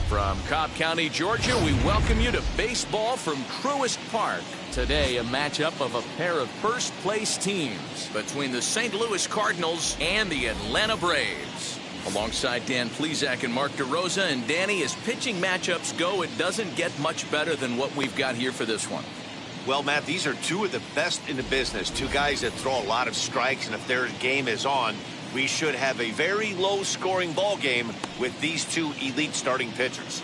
From Cobb County, Georgia, we welcome you to baseball from Truist Park. Today, a matchup of a pair of first-place teams between the St. Louis Cardinals and the Atlanta Braves. Alongside Dan Plesac and Mark DeRosa, and Danny, as pitching matchups go, it doesn't get much better than what we've got here for this one. Well, Matt, these are two of the best in the business. Two guys that throw a lot of strikes, and if their game is on, we should have a very low-scoring ball game with these two elite starting pitchers.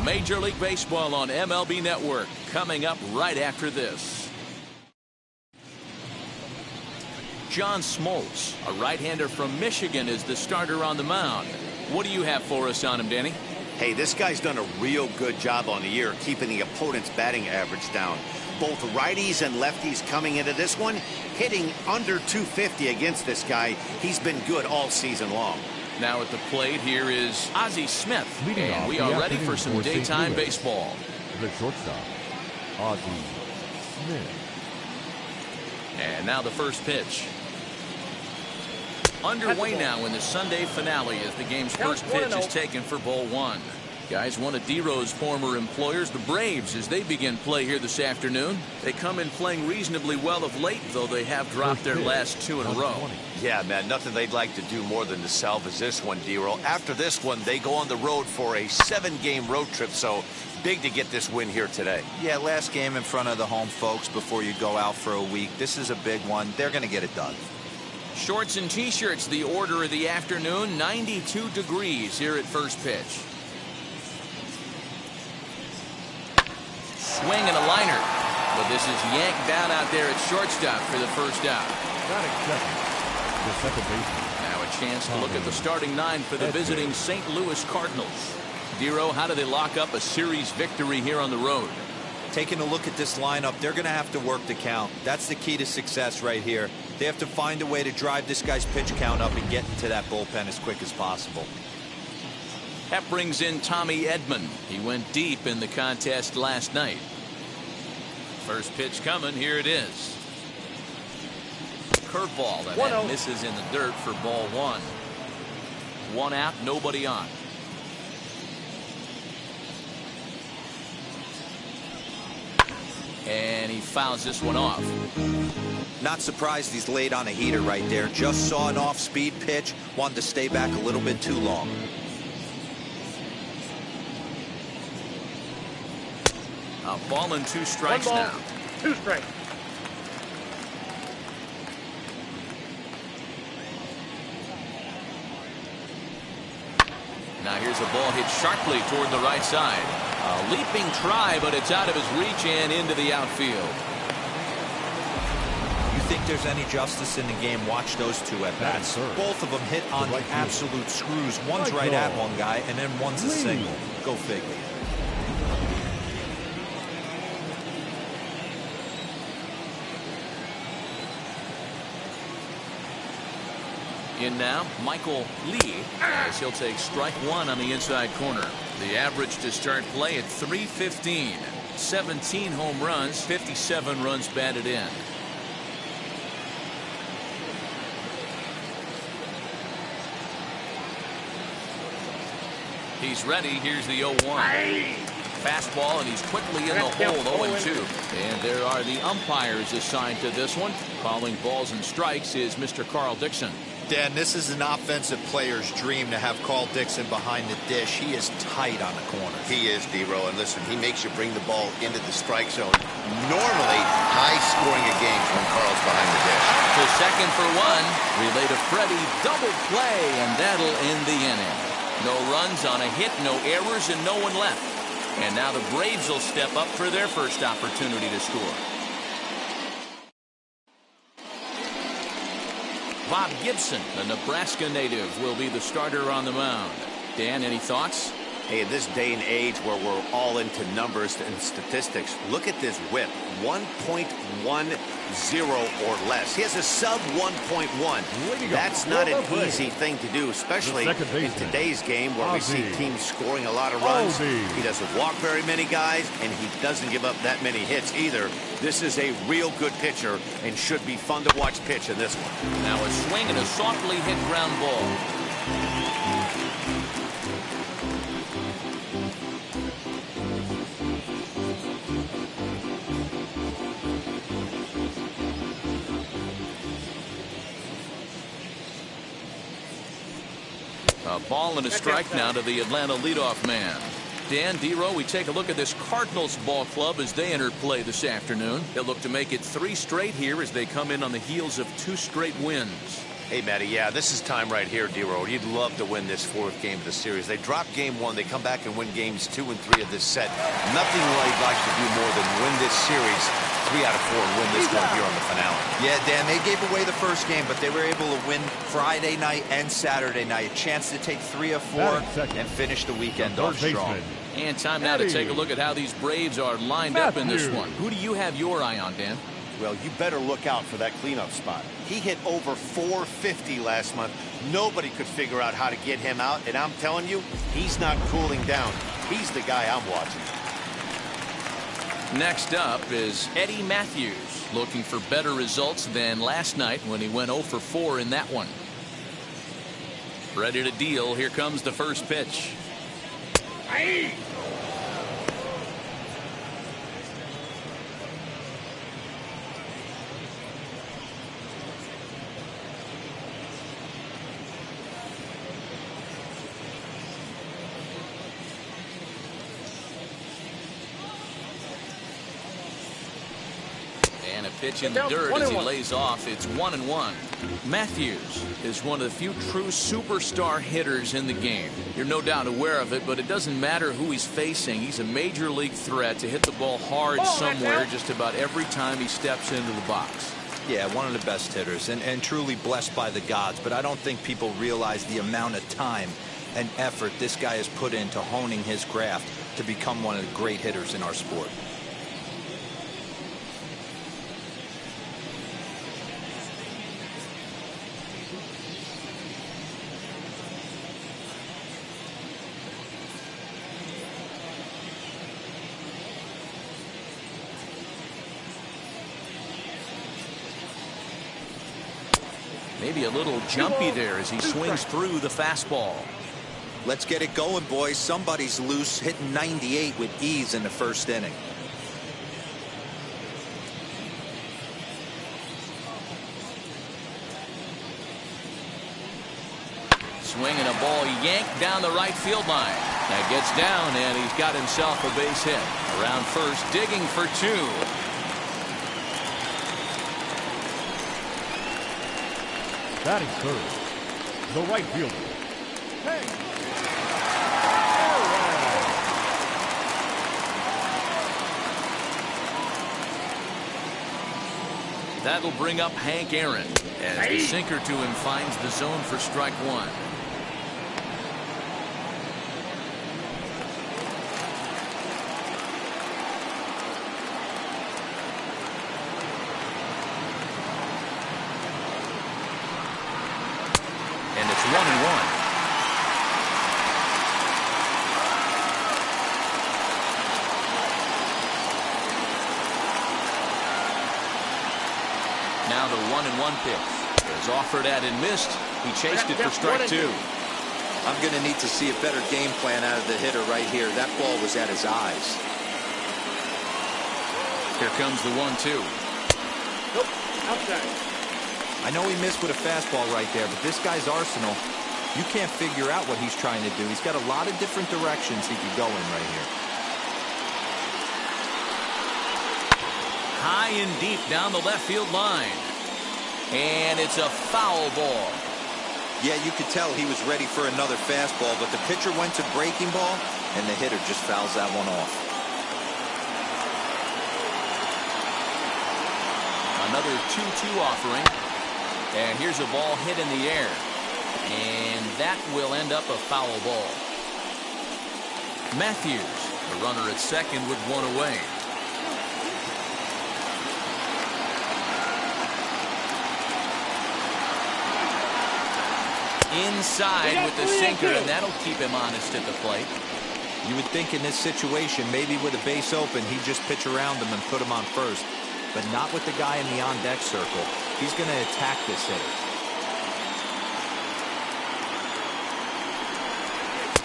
Major League Baseball on MLB Network coming up right after this. John Smoltz, a right-hander from Michigan, is the starter on the mound. What do you have for us on him, Danny? Hey, this guy's done a real good job on the year keeping the opponent's batting average down. Both righties and lefties coming into this one, hitting under 250 against this guy. He's been good all season long. Now at the plate, here is Ozzie Smith. And we are ready for some daytime baseball. The shortstop, Ozzie Smith. And now the first pitch. Underway now in the Sunday finale as the game's first pitch is taken for ball one. Guys, one of D-Row's former employers, the Braves, as they begin play here this afternoon. They come in playing reasonably well of late, though they have dropped their last two in a row. Yeah, man, nothing they'd like to do more than to salvage this one, D-Row. After this one, they go on the road for a 7-game road trip, so big to get this win here today. Yeah, last game in front of the home folks before you go out for a week. This is a big one. They're going to get it done. Shorts and T-shirts, the order of the afternoon. 92 degrees here at first pitch. Swing and a liner, but this is yanked down out there at shortstop for the first out. Batting second, the second baseman. Now a chance to look at the starting nine for the visiting St. Louis Cardinals. D-Row, how do they lock up a series victory here on the road? Taking a look at this lineup, they're going to have to work the count. That's the key to success right here. They have to find a way to drive this guy's pitch count up and get into that bullpen as quick as possible. That brings in Tommy Edman. He went deep in the contest last night. First pitch coming. Here it is. Curveball that misses in the dirt for ball one. One out, nobody on. And he fouls this one off. Not surprised he's laid on a heater right there. Just saw an off-speed pitch. Wanted to stay back a little bit too long. A ball and two strikes now. 2 strikes. Now here's a ball hit sharply toward the right side. A leaping try, but it's out of his reach and into the outfield. You think there's any justice in the game? Watch those two at bats. Both of them hit on the absolute screws. One's right at one guy, and then one's a single. Go figure. In now, Michael Lee, as he'll take strike one on the inside corner. The average to start play at .315. 17 home runs, 57 runs batted in. He's ready. Here's the 0-1. Fastball, and he's quickly in the hole. 0-2. And there are the umpires assigned to this one. Calling balls and strikes is Mr. Carl Dixon. Dan, this is an offensive player's dream to have Carl Dixon behind the dish. He is tight on the corner. He is, D-Row, and listen, he makes you bring the ball into the strike zone. Normally, high-scoring a game when Carl's behind the dish. To second for one. Relay to Freddie. Double play, and that'll end the inning. No runs on a hit, no errors, and no one left. And now the Braves will step up for their first opportunity to score. Bob Gibson, the Nebraska native, will be the starter on the mound. Dan, any thoughts? Hey, in this day and age where we're all into numbers and statistics, look at this whip. 1.10 or less. He has a sub 1.1. That's not an easy thing to do, especially in today's game where we see teams scoring a lot of runs. He doesn't walk very many guys, and he doesn't give up that many hits either. This is a real good pitcher and should be fun to watch pitch in this one. Now a swing and a softly hit ground ball. A ball and a strike now to the Atlanta leadoff man. Dan, D-Row, we take a look at this Cardinals ball club as they enter play this afternoon. They'll look to make it 3 straight here as they come in on the heels of 2 straight wins. Hey, Matty, yeah, this is time right here, D-Row. You'd love to win this 4th game of the series. They drop game 1. They come back and win games 2 and 3 of this set. Nothing they'd like to do more than win this series 3 out of 4 and win this one here on the finale. Yeah, Dan, they gave away the first game, but they were able to win Friday night and Saturday night. A chance to take 3 of 4 and finish the weekend off strong. And time now to take a look at how these Braves are lined up in this one. Who do you have your eye on, Dan? Well, you better look out for that cleanup spot. He hit over 450 last month. Nobody could figure out how to get him out, and I'm telling you, he's not cooling down. He's the guy I'm watching. Next up is Eddie Matthews, looking for better results than last night when he went 0 for 4 in that one. Ready to deal. Here comes the first pitch. Aye. And a pitch in the dirt as he lays off. It's 1-1. Matthews is one of the few true superstar hitters in the game. You're no doubt aware of it, but it doesn't matter who he's facing. He's a major league threat to hit the ball hard somewhere just about every time he steps into the box. Yeah, one of the best hitters and truly blessed by the gods, but I don't think people realize the amount of time and effort this guy has put into honing his craft to become one of the great hitters in our sport. Maybe a little jumpy there as he swings through the fastball. Let's get it going, boys. Somebody's loose, hitting 98 with ease in the first inning. Swinging a ball yanked down the right field line. That gets down, and he's got himself a base hit. Around first, digging for 2. Batting third, the right fielder. Hey. That'll bring up Hank Aaron as the sinker to him finds the zone for strike 1. And it's 1-1. Now the 1-1 pitch is offered at and missed. He chased it for strike 2. I'm going to need to see a better game plan out of the hitter right here. That ball was at his eyes. Here comes the 1-2. Nope. Outside. I know he missed with a fastball right there, but this guy's arsenal, you can't figure out what he's trying to do. He's got a lot of different directions he could go in right here. High and deep down the left field line. And it's a foul ball. Yeah, you could tell he was ready for another fastball, but the pitcher went to breaking ball, and the hitter just fouls that one off. Another 2-2 offering. And here's a ball hit in the air. And that will end up a foul ball. Matthews, the runner at second with 1 away. Inside with the sinker, and that'll keep him honest at the plate. You would think in this situation, maybe with a base open, he'd just pitch around him and put him on first. But not with the guy in the on-deck circle. He's going to attack this hitter.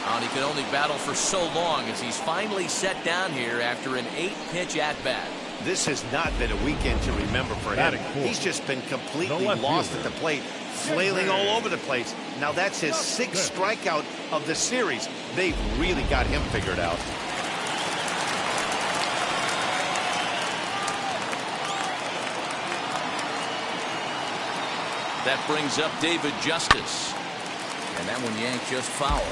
And he can only battle for so long as he's finally set down here after an 8-pitch at-bat. This has not been a weekend to remember for him. He's just been completely lost at the plate, flailing all over the place. Now that's his 6th strikeout of the series. They've really got him figured out. That brings up David Justice. And that one yanked just foul.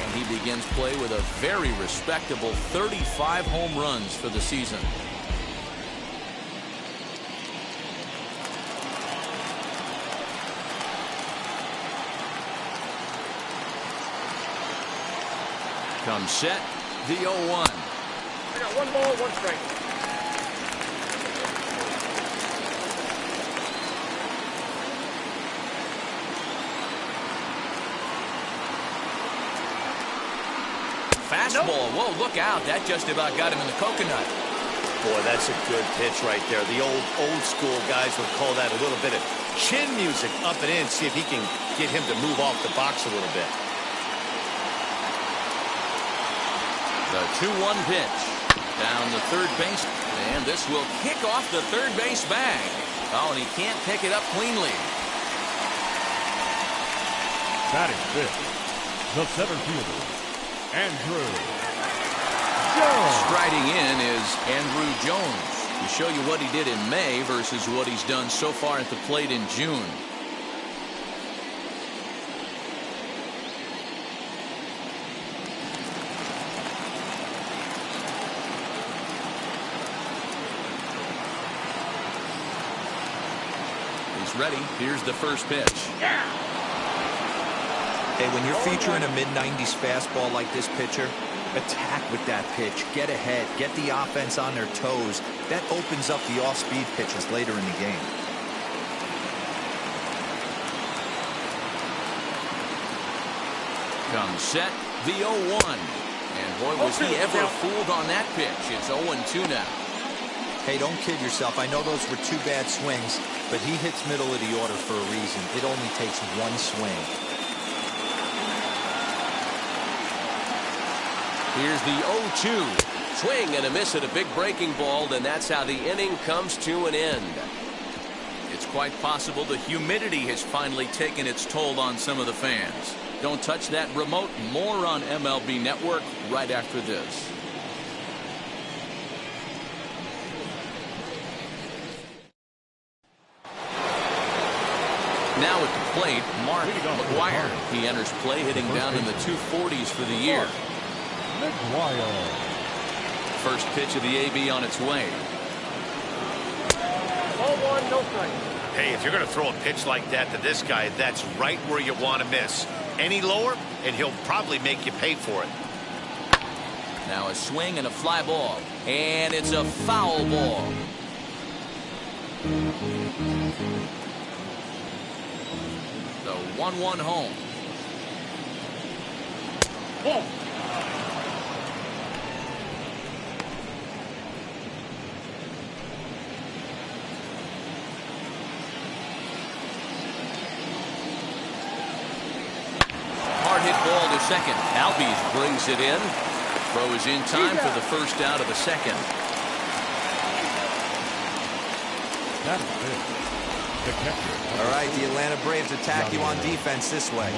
And he begins play with a very respectable 35 home runs for the season. Comes set, the 0-1. I got 1 ball, 1 strike. Fastball. Whoa, look out. That just about got him in the coconut. Boy, that's a good pitch right there. The old school guys would call that a little bit of chin music up and in. See if he can get him to move off the box a little bit. The 2-1 pitch. Down the third base. And this will kick off the third base bag. Oh, and he can't pick it up cleanly. Batting fifth, the center fielder, Andrew Jones. Striding in is Andrew Jones to show you what he did in May versus what he's done so far at the plate in June. He's ready. Here's the first pitch. Hey, when you're featuring a mid-90s fastball like this pitcher, attack with that pitch. Get ahead. Get the offense on their toes. That opens up the off-speed pitches later in the game. Comes set, the 0-1. And boy, was he ever fooled on that pitch. It's 0-2 now. Hey, don't kid yourself. I know those were 2 bad swings, but he hits middle of the order for a reason. It only takes 1 swing. Here's the 0-2. Swing and a miss at a big breaking ball, and that's how the inning comes to an end. It's quite possible the humidity has finally taken its toll on some of the fans. Don't touch that remote. More on MLB Network right after this. Now at the plate, Mark McGuire. He enters play hitting down in the 240s for the year. McGuire. First pitch of the AB on its way. Ball 1, no strike. Hey, if you're going to throw a pitch like that to this guy, that's right where you want to miss. Any lower, and he'll probably make you pay for it. Now a swing and a fly ball. And it's a foul ball. The 1-1 home. Ball. Hard hit ball to second. Albies brings it in. Throw is in time for the first out of the second. That's it. The catcher. All right, the Atlanta Braves attack you on defense this way.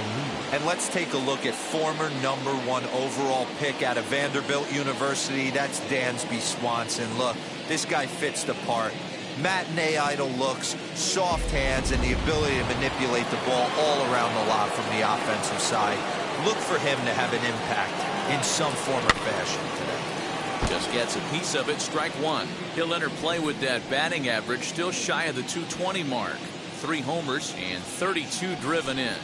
And let's take a look at former #1 overall pick out of Vanderbilt University. That's Dansby Swanson. Look, this guy fits the part. Matinee idol looks, soft hands, and the ability to manipulate the ball all around the lot from the offensive side. Look for him to have an impact in some form or fashion today. Just gets a piece of it. Strike one. He'll enter play with that batting average still shy of the 220 mark. 3 homers and 32 driven in.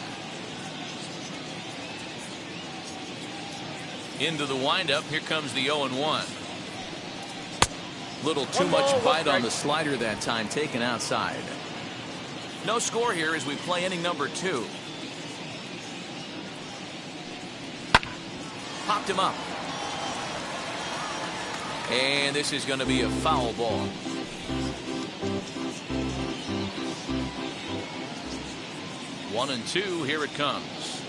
Into the windup. Here comes the 0-1. Little too much bite on the slider that time, taken outside. No score here as we play inning number 2. Popped him up. And this is going to be a foul ball. One and two, here it comes.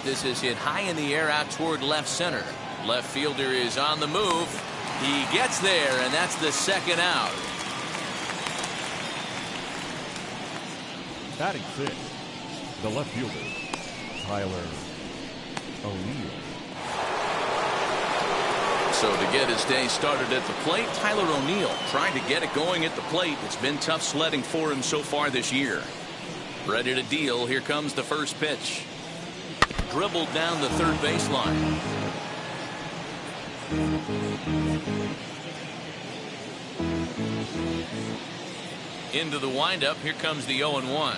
This is hit high in the air out toward left center. Left fielder is on the move. He gets there, and that's the second out. Batting sixth, the left fielder, Tyler O'Neill. So to get his day started at the plate, Tyler O'Neill trying to get it going at the plate. It's been tough sledding for him so far this year. Ready to deal. Here comes the first pitch. Dribbled down the third baseline. Into the windup. Here comes the 0-1.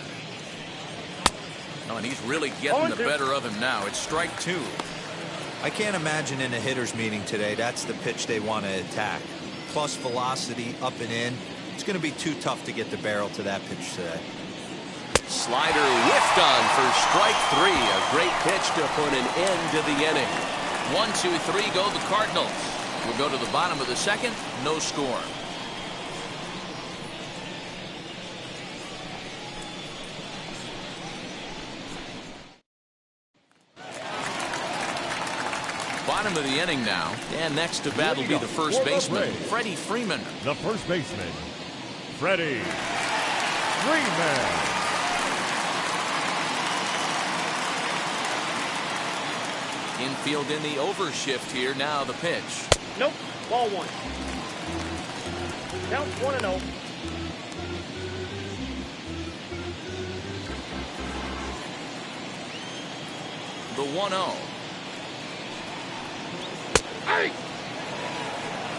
Oh, and he's really getting the better of him now. It's strike two. I can't imagine in a hitter's meeting today that's the pitch they want to attack. Plus velocity up and in. It's going to be too tough to get the barrel to that pitch today. Slider whiffed on for strike three. A great pitch to put an end to the inning. 1, 2, 3 go the Cardinals. We'll go to the bottom of the second. No score. Bottom of the inning now. And next to bat will be the first baseman, Freddie Freeman. The first baseman, Freddie Freeman. Infield in the overshift here. Now the pitch. Nope. Ball one. Count 1-0. The 1-0.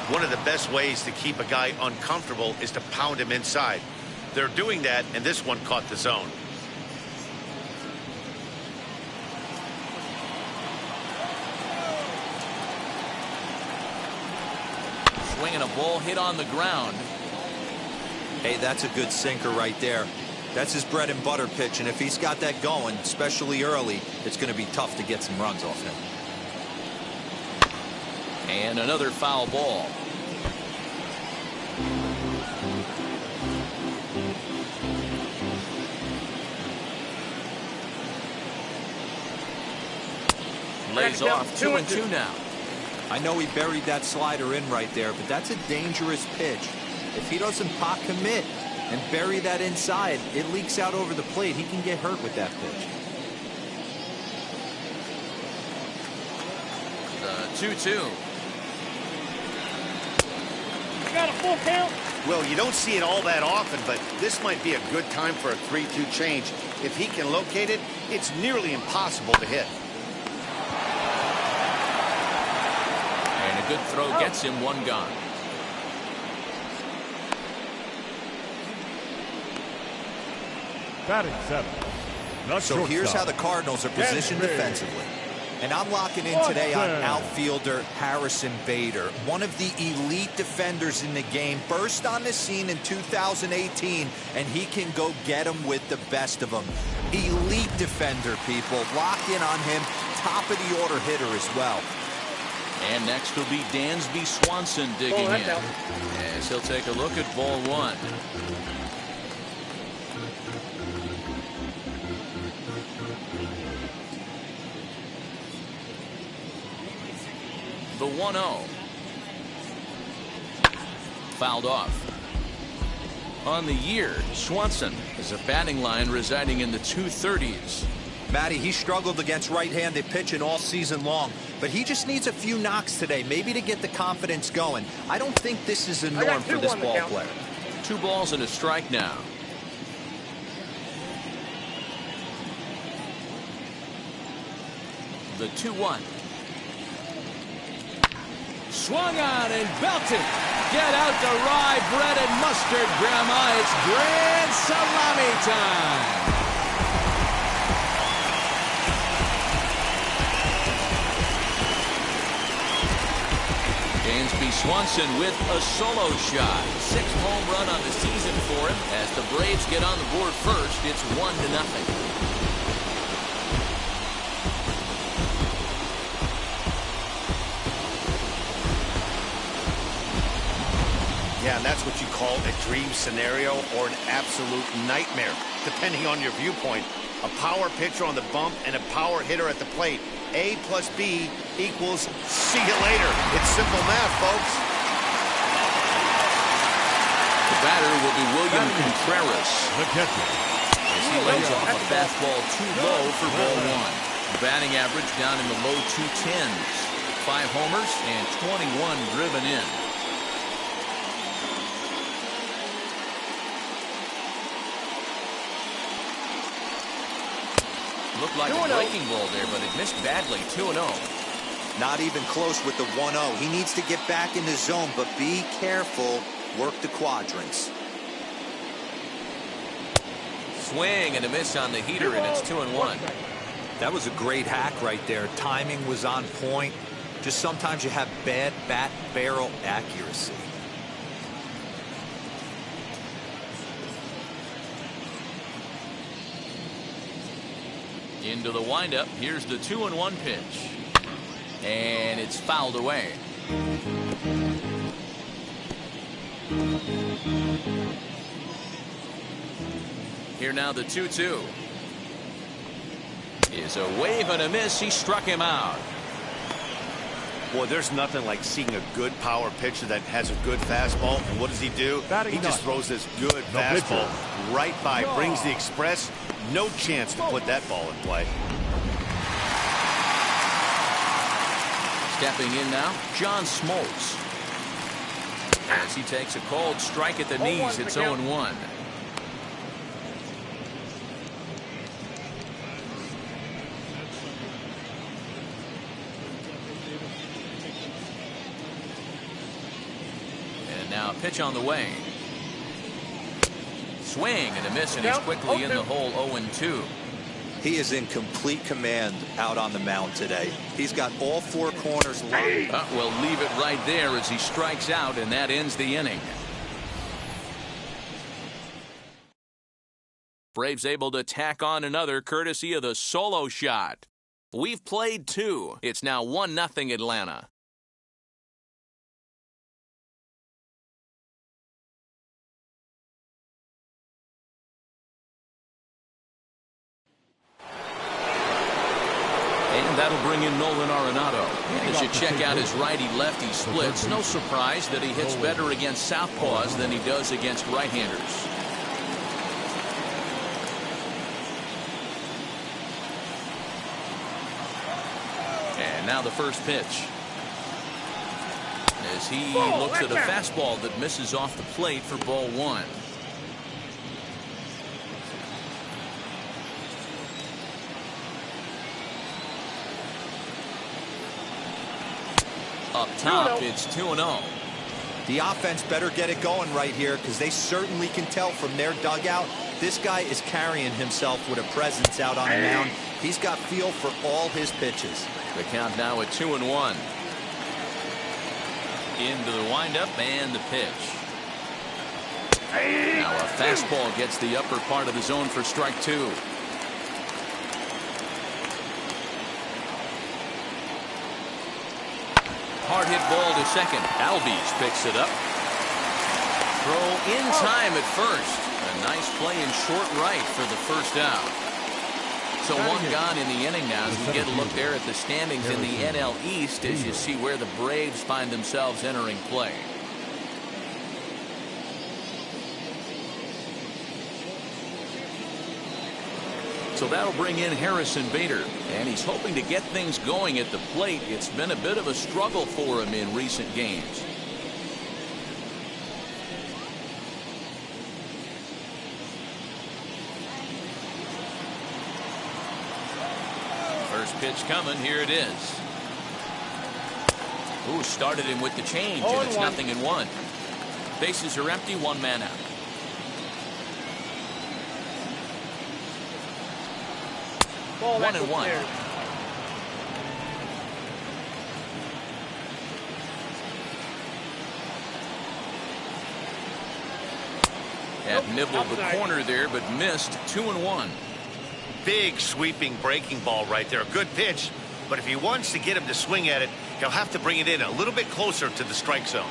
One of the best ways to keep a guy uncomfortable is to pound him inside. They're doing that, and this one caught the zone. Swinging a ball hit on the ground. Hey, that's a good sinker right there. That's his bread and butter pitch, and if he's got that going, especially early, it's going to be tough to get some runs off him. And another foul ball. Lays off 2-2 now. I know he buried that slider in right there, but that's a dangerous pitch. If he doesn't pot commit and bury that inside, it leaks out over the plate. He can get hurt with that pitch. 2-2. Got a full count. Well, you don't see it all that often, but this might be a good time for a 3-2 change. If he can locate it, it's nearly impossible to hit. And a good throw gets him one gone. Batting seventh. So here's how the Cardinals are positioned defensively. And I'm locking in today on outfielder Harrison Bader, one of the elite defenders in the game, burst on the scene in 2018, and he can go get them with the best of them. Elite defender, people. Lock in on him. Top of the order hitter as well. And next will be Dansby Swanson digging in. As he'll take a look at ball one. The 1-0. Fouled off. On the year, Swanson has a batting line residing in the 230s. Matty, he struggled against right-handed pitching all season long, but he just needs a few knocks today, maybe to get the confidence going. I don't think this is a norm for this ball player. 2 balls and a strike now. The 2-1. Swung on and belted. Get out the rye bread and mustard, Grandma. It's grand salami time. Dansby Swanson with a solo shot. 6th home run on the season for him. As the Braves get on the board first, it's 1-0. Yeah, and that's what you call a dream scenario or an absolute nightmare, depending on your viewpoint. A power pitcher on the bump and a power hitter at the plate. A plus B equals see you later. It's simple math, folks. The batter will be William Contreras. The catcher. As he lays off a fastball too low for ball one. Batting average down in the low 210s. 5 homers and 21 driven in. Looked like a breaking ball there, but it missed badly. 2-0. Not even close with the 1-0. He needs to get back in the zone, but be careful. Work the quadrants. Swing and a miss on the heater, and it's 2-1. That was a great hack right there. Timing was on point. Just sometimes you have bad bat barrel accuracy. Into the windup. Here's the 2-1 pitch. And it's fouled away. Here now the 2-2. Is a wave and a miss. He struck him out. Boy, there's nothing like seeing a good power pitcher that has a good fastball. And what does he do? He just throws this good fastball right by, brings the express. No chance to put that ball in play. Stepping in now, John Smoltz. As he takes a cold strike at the knees, it's 0-1. Now pitch on the way. Swing and a miss, and he's quickly in the hole. 0-2. He is in complete command out on the mound today. He's got all 4 corners lined. We'll leave it right there as he strikes out, and that ends the inning. Braves able to tack on another courtesy of the solo shot. We've played 2. It's now 1-0 Atlanta. And that'll bring in Nolan Arenado. As you check out his righty-lefty splits, no surprise that he hits better against southpaws than he does against right-handers. And now the first pitch. As he looks at a fastball that misses off the plate for ball 1. Up top, it's 2-0. The offense better get it going right here, because they certainly can tell from their dugout this guy is carrying himself with a presence out on the mound. He's got feel for all his pitches. The count now at 2-1. Into the windup and the pitch. Now a fastball gets the upper part of the zone for strike 2. Hard hit ball to second. Albies picks it up. Throw in time at first. A nice play in short right for the first out. So 1 gone in the inning now as we get a look there at the standings in the NL East as you see where the Braves find themselves entering play. So that'll bring in Harrison Bader, and he's hoping to get things going at the plate. It's been a bit of a struggle for him in recent games. First pitch coming, here it is. Ooh, started him with the change, and it's 0-1. Bases are empty, 1 man out. Ball 1-1. Have nibbled the corner there, but missed. 2-1. Big sweeping breaking ball right there. Good pitch, but if he wants to get him to swing at it, he'll have to bring it in a little bit closer to the strike zone.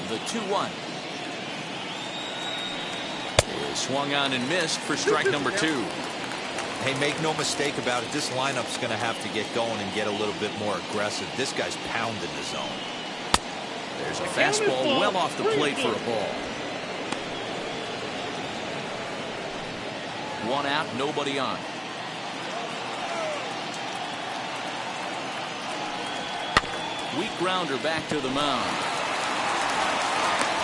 the 2-1. Swung on and missed for strike number 2. Hey, make no mistake about it. This lineup's going to have to get going and get a little bit more aggressive. This guy's pounding the zone. There's a fastball well off the plate for a ball. 1 out, nobody on. Weak grounder back to the mound.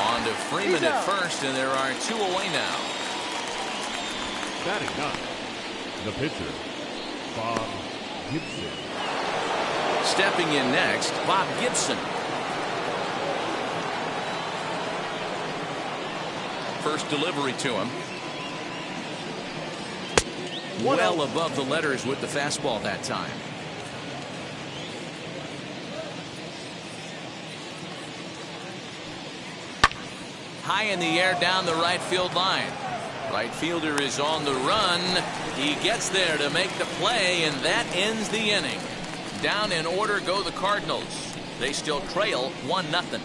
On to Freeman at first, and there are 2 away now. Batting 9, the pitcher, Bob Gibson. Stepping in next, Bob Gibson. First delivery to him. Well above the letters with the fastball that time. High in the air down the right field line. Right fielder is on the run. He gets there to make the play, and that ends the inning. Down in order go the Cardinals. They still trail 1-0.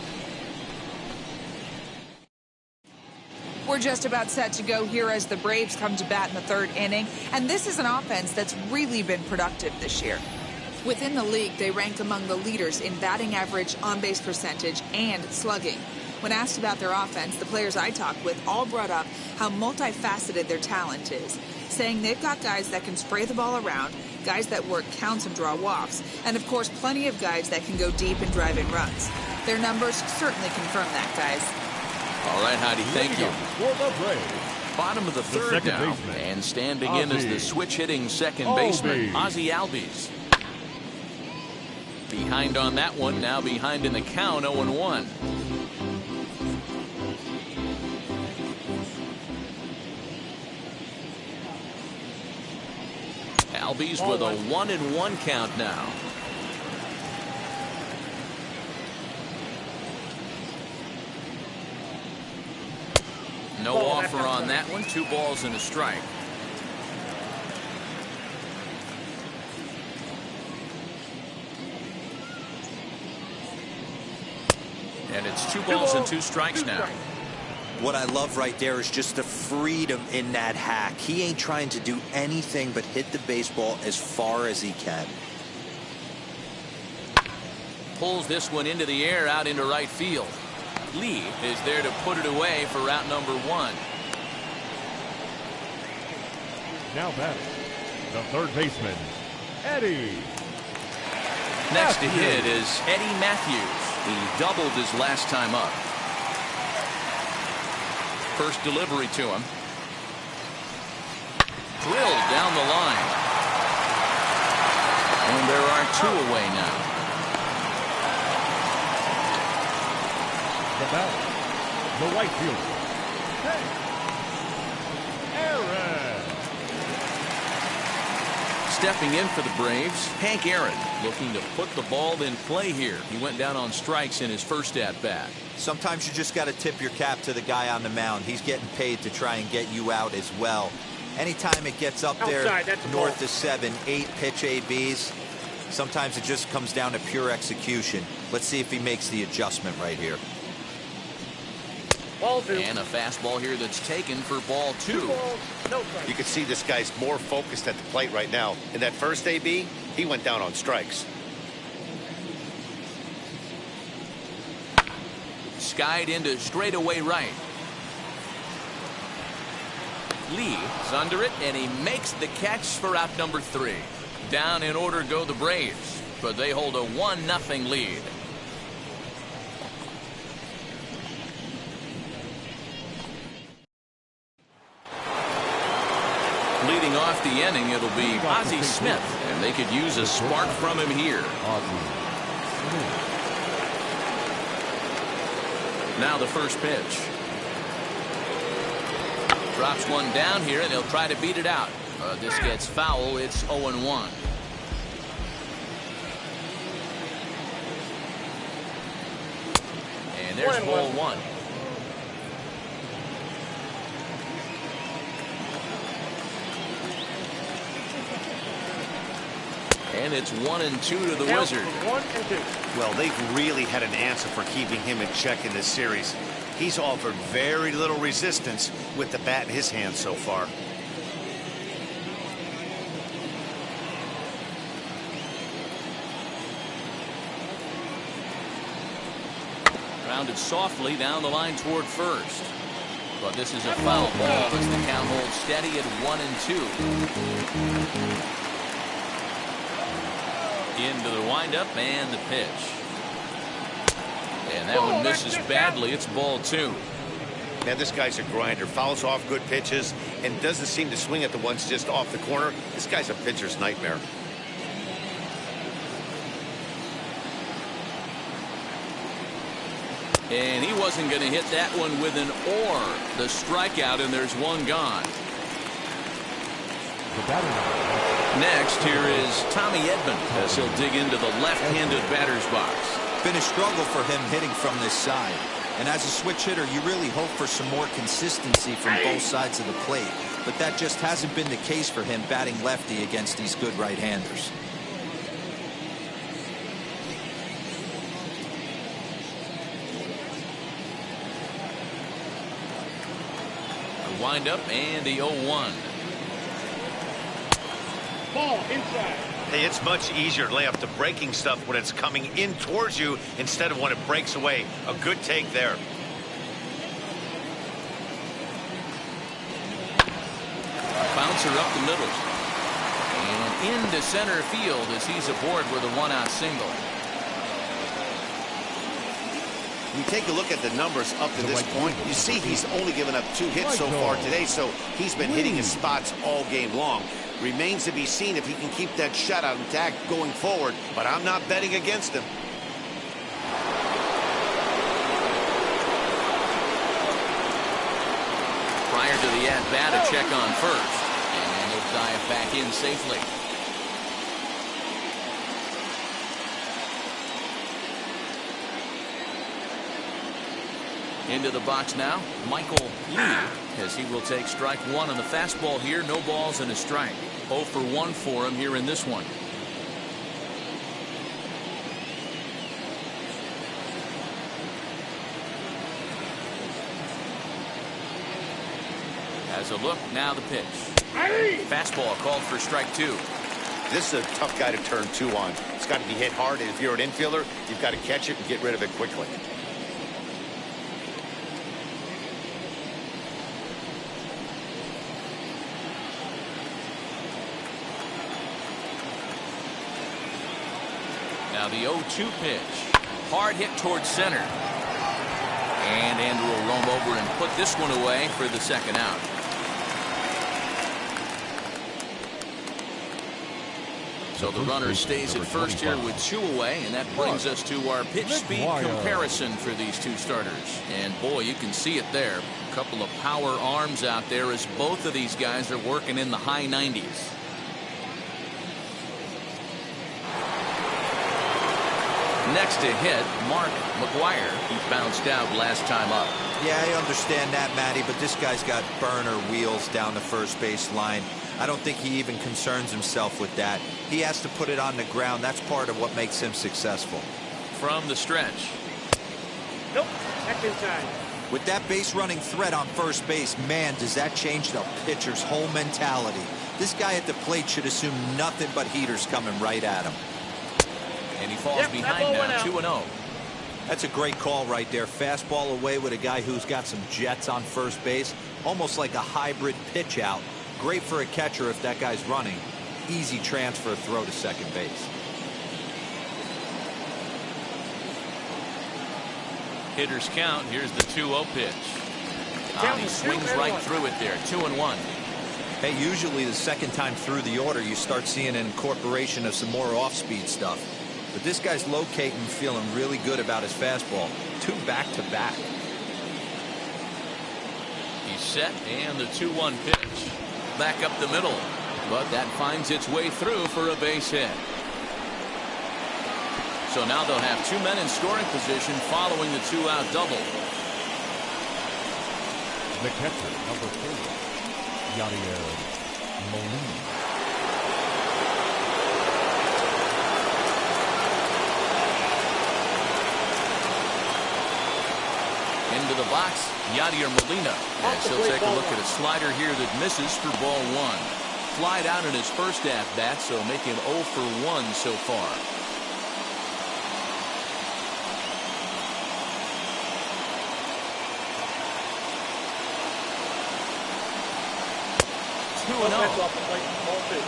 We're just about set to go here as the Braves come to bat in the 3rd inning, and this is an offense that's really been productive this year. Within the league, they rank among the leaders in batting average, on-base percentage, and slugging. When asked about their offense, the players I talked with all brought up how multifaceted their talent is, saying they've got guys that can spray the ball around, guys that work counts and draw walks, and of course plenty of guys that can go deep and drive in runs. Their numbers certainly confirm that, guys. All right, Heidi, thank you. For the Braves, Bottom of the 3rd now, baseman, and standing in as the switch-hitting second baseman, Ozzie Albies. Behind on that one, now behind in the count, 0-1. Albies with a 1-1 count now. No offer on that one. 2 balls and a strike. And it's 2 balls and 2 strikes now. What I love right there is just the freedom in that hack. He ain't trying to do anything but hit the baseball as far as he can. Pulls this one into the air out into right field. Lee is there to put it away for route number 1. now batting, the 3rd baseman, Eddie. Next to hit is Eddie Matthews. He doubled his last time up. First delivery to him. Drilled down the line. And there are 2 away now. The batter, the right fielder, Aaron. Stepping in for the Braves, Hank Aaron, looking to put the ball in play here. He went down on strikes in his first at-bat. Sometimes you just got to tip your cap to the guy on the mound. He's getting paid to try and get you out as well. Anytime it gets up there north of 7, 8 pitch ABs, sometimes it just comes down to pure execution. Let's see if he makes the adjustment right here. And a fastball here that's taken for ball 2. You can see this guy's more focused at the plate right now. In that first AB, he went down on strikes. Skied into straightaway right. Lee is under it, and he makes the catch for out number 3. Down in order go the Braves, but they hold a 1-0 lead. Leading off the inning, it'll be Ozzie Smith, and they could use a spark from him here. Now the first pitch. Drops one down here, and he'll try to beat it out. This gets foul. It's 0-1. And there's ball 1. And it's 1-2 to the Count Wizard. 1-2. Well, they've really had an answer for keeping him in check in this series. He's offered very little resistance with the bat in his hand so far. Grounded softly down the line toward first. But this is a foul ball as the count holds steady at 1-2. Into the windup and the pitch. And that one misses badly. It's ball 2. Man, this guy's a grinder. Fouls off good pitches and doesn't seem to swing at the ones just off the corner. This guy's a pitcher's nightmare. And he wasn't going to hit that one with an or. The strikeout, and there's one gone. Next, here is Tommy Edman as he'll dig into the left-handed batter's box. Been a struggle for him hitting from this side. And as a switch hitter, you really hope for some more consistency from both sides of the plate. But that just hasn't been the case for him batting lefty against these good right-handers. Wind up and the 0-1. Ball inside. Hey, it's much easier to lay up the breaking stuff when it's coming in towards you instead of when it breaks away. A good take there. Bouncer up the middle. And into center field as he's aboard with a 1-out single. You take a look at the numbers up to this point. You see he's only given up 2 hits so far today, so he's been hitting his spots all game long. Remains to be seen if he can keep that shutout intact going forward, but I'm not betting against him. Prior to the at-bat, a check on first. And he'll dive back in safely. Into the box now, Michael Lee, as he will take strike 1 on the fastball here. No balls and a strike. 0 for 1 for him here in this one. As a look, now the pitch. Fastball called for strike 2. This is a tough guy to turn 2 on. It's got to be hit hard, and if you're an infielder, you've got to catch it and get rid of it quickly. Now the 0-2 pitch. Hard hit towards center. And Andrew will roam over and put this one away for the second out. So the runner stays at first here with 2 away, and that brings us to our pitch speed comparison for these 2 starters. And boy, you can see it there. A couple of power arms out there as both of these guys are working in the high 90s. Next to hit, Mark McGuire. He bounced out last time up. Yeah, I understand that, Matty, but this guy's got burner wheels down the first base line. I don't think he even concerns himself with that. He has to put it on the ground. That's part of what makes him successful. From the stretch. Nope. Back inside. With that base running threat on first base, man, does that change the pitcher's whole mentality. This guy at the plate should assume nothing but heaters coming right at him. And he falls behind now, 2-0. That's a great call right there. Fastball away with a guy who's got some jets on first base. Almost like a hybrid pitch out. Great for a catcher if that guy's running. Easy transfer throw to second base. Hitters count. Here's the 2-0 pitch. He swings right through it there. 2-1. Hey, usually the second time through the order, you start seeing an incorporation of some more off-speed stuff. But this guy's locating, feeling really good about his fastball. 2 back-to-back. He's set, and the 2-1 pitch. Back up the middle. But that finds its way through for a base hit. So now they'll have 2 men in scoring position following the 2-out double. The catcher, number 4, Yadier Molina. Into the box, Yadier Molina. And he'll take a look at a slider here that misses for ball 1. Flied out in his first at-bat, so make him 0 for 1 so far. That's off the plate. Ball 2.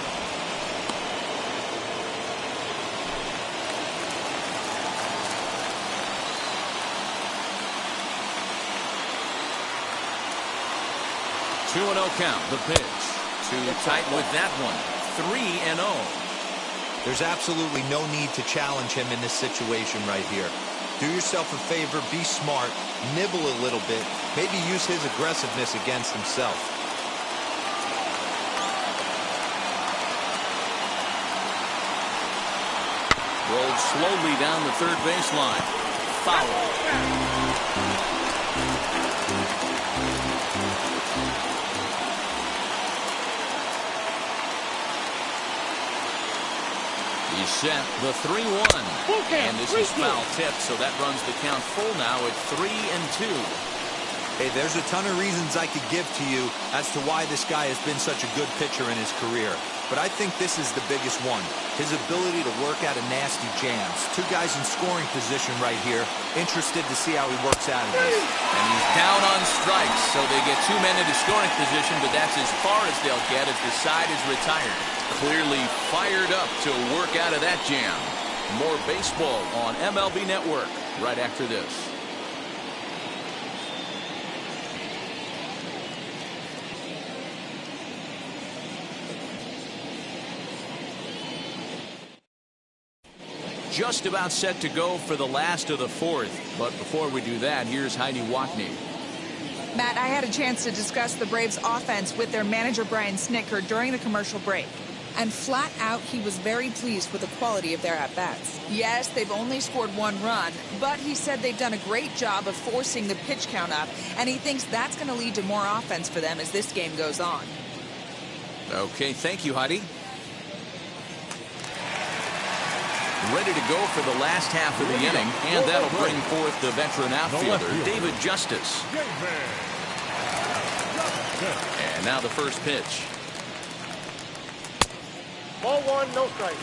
Two and 0 count. The pitch. Too tight with that one. 3-0. There's absolutely no need to challenge him in this situation right here. Do yourself a favor, be smart, nibble a little bit, maybe use his aggressiveness against himself. Rolled slowly down the third baseline. Foul. He's set the 3-1. And this is foul tip, so that runs the count full now at 3-2. Hey, there's a ton of reasons I could give to you as to why this guy has been such a good pitcher in his career. But I think this is the biggest one. His ability to work out of nasty jams. Two guys in scoring position right here. Interested to see how he works out of this. And he's down on strikes, so they get 2 men into scoring position, but that's as far as they'll get as the side is retired. Clearly fired up to work out of that jam. More baseball on MLB Network right after this. Just about set to go for the last of the 4th. But before we do that, here's Heidi Watney. Matt, I had a chance to discuss the Braves' offense with their manager, Brian Snitker, during the commercial break. And flat out, he was very pleased with the quality of their at-bats. Yes, they've only scored 1 run, but he said they've done a great job of forcing the pitch count up, and he thinks that's going to lead to more offense for them as this game goes on. Okay, thank you, Heidi. Ready to go for the last half of the inning, and that'll bring forth the veteran outfielder, David Justice. And now the first pitch. Ball 1, no strike.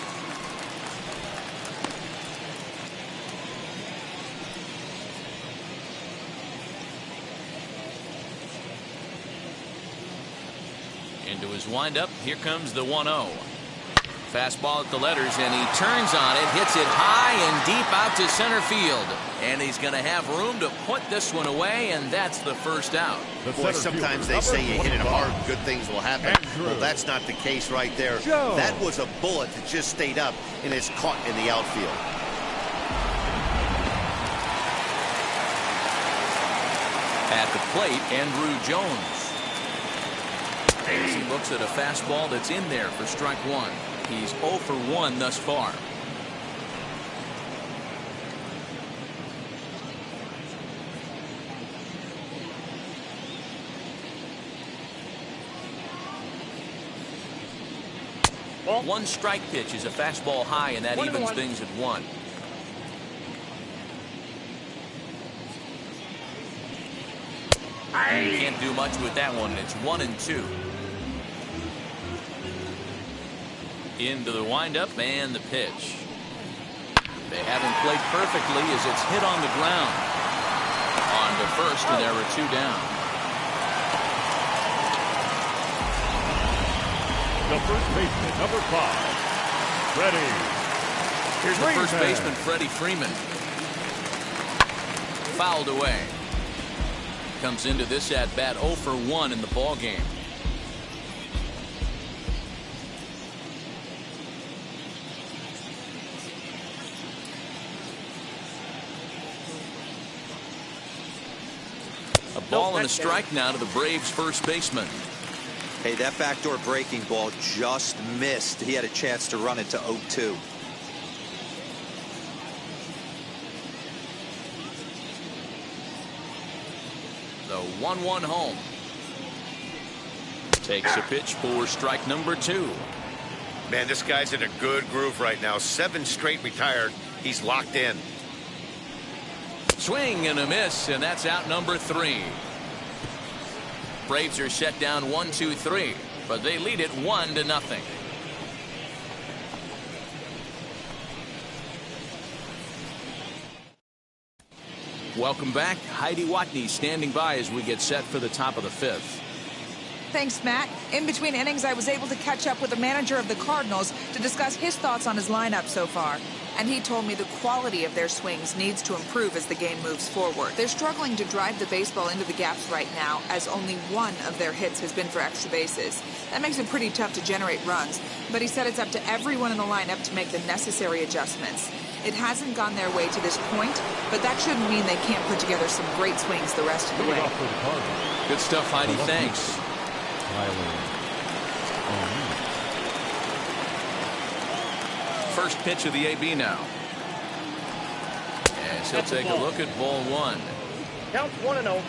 Into his windup, here comes the 1-0. Fastball at the letters, and he turns on it, hits it high and deep out to center field. And he's going to have room to put this one away, and that's the first out. Boy, sometimes they say you hit it hard, good things will happen. Well, that's not the case right there. That was a bullet that just stayed up and is caught in the outfield. At the plate, Andrew Jones. As he looks at a fastball that's in there for strike 1. He's 0 for 1 thus far. Ball. 1 strike pitch is a fastball high, and that evens things at 1. You can't do much with that one. It's 1-2. Into the windup and the pitch. They haven't played perfectly as it's hit on the ground. On to first, and there are 2 down. The first baseman, number 5, Freddie. Here's the first baseman, Freddie Freeman. Fouled away. Comes into this at-bat 0 for 1 in the ball game. A ball and a strike now to the Braves' first baseman. Hey, that backdoor breaking ball just missed. He had a chance to run it to 0-2. The 1-1 home. Takes a pitch for strike number 2. Man, this guy's in a good groove right now. 7 straight retired. He's locked in. Swing and a miss, and that's out number 3. Braves are set down 1-2-3, but they lead it 1-0. Welcome back. Heidi Watney standing by as we get set for the top of the 5th. Thanks, Matt. In between innings, I was able to catch up with the manager of the Cardinals to discuss his thoughts on his lineup so far. And he told me the quality of their swings needs to improve as the game moves forward. They're struggling to drive the baseball into the gaps right now, as only one of their hits has been for extra bases. That makes it pretty tough to generate runs, but he said it's up to everyone in the lineup to make the necessary adjustments. It hasn't gone their way to this point, but that shouldn't mean they can't put together some great swings the rest of the way. Good stuff, Heidi. Thanks. First pitch of the AB now. As he'll take a look at ball 1. Counts 1-0.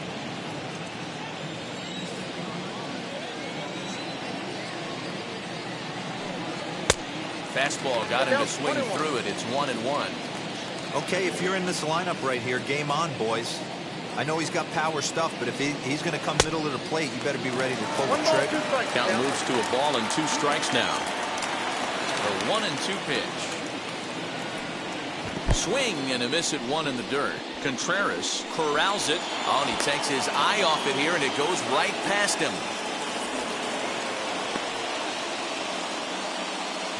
Fastball got him to swing through it. It's 1-1. Okay, if you're in this lineup right here, game on, boys. I know he's got power stuff, but if he's going to come middle of the plate, you better be ready to pull the trigger. Count moves to a ball and 2 strikes now. A 1-2 pitch. Swing and a miss at 1 in the dirt. Contreras corrals it. Oh, and he takes his eye off it here, and it goes right past him.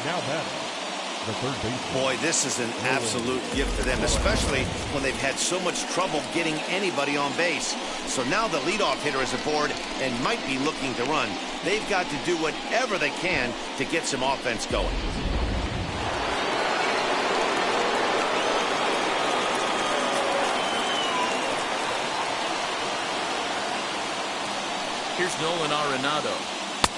Now batting, the third baseman. Boy, this is an absolute gift to them, especially when they've had so much trouble getting anybody on base. So now the leadoff hitter is aboard and might be looking to run. They've got to do whatever they can to get some offense going. Here's Nolan Arenado.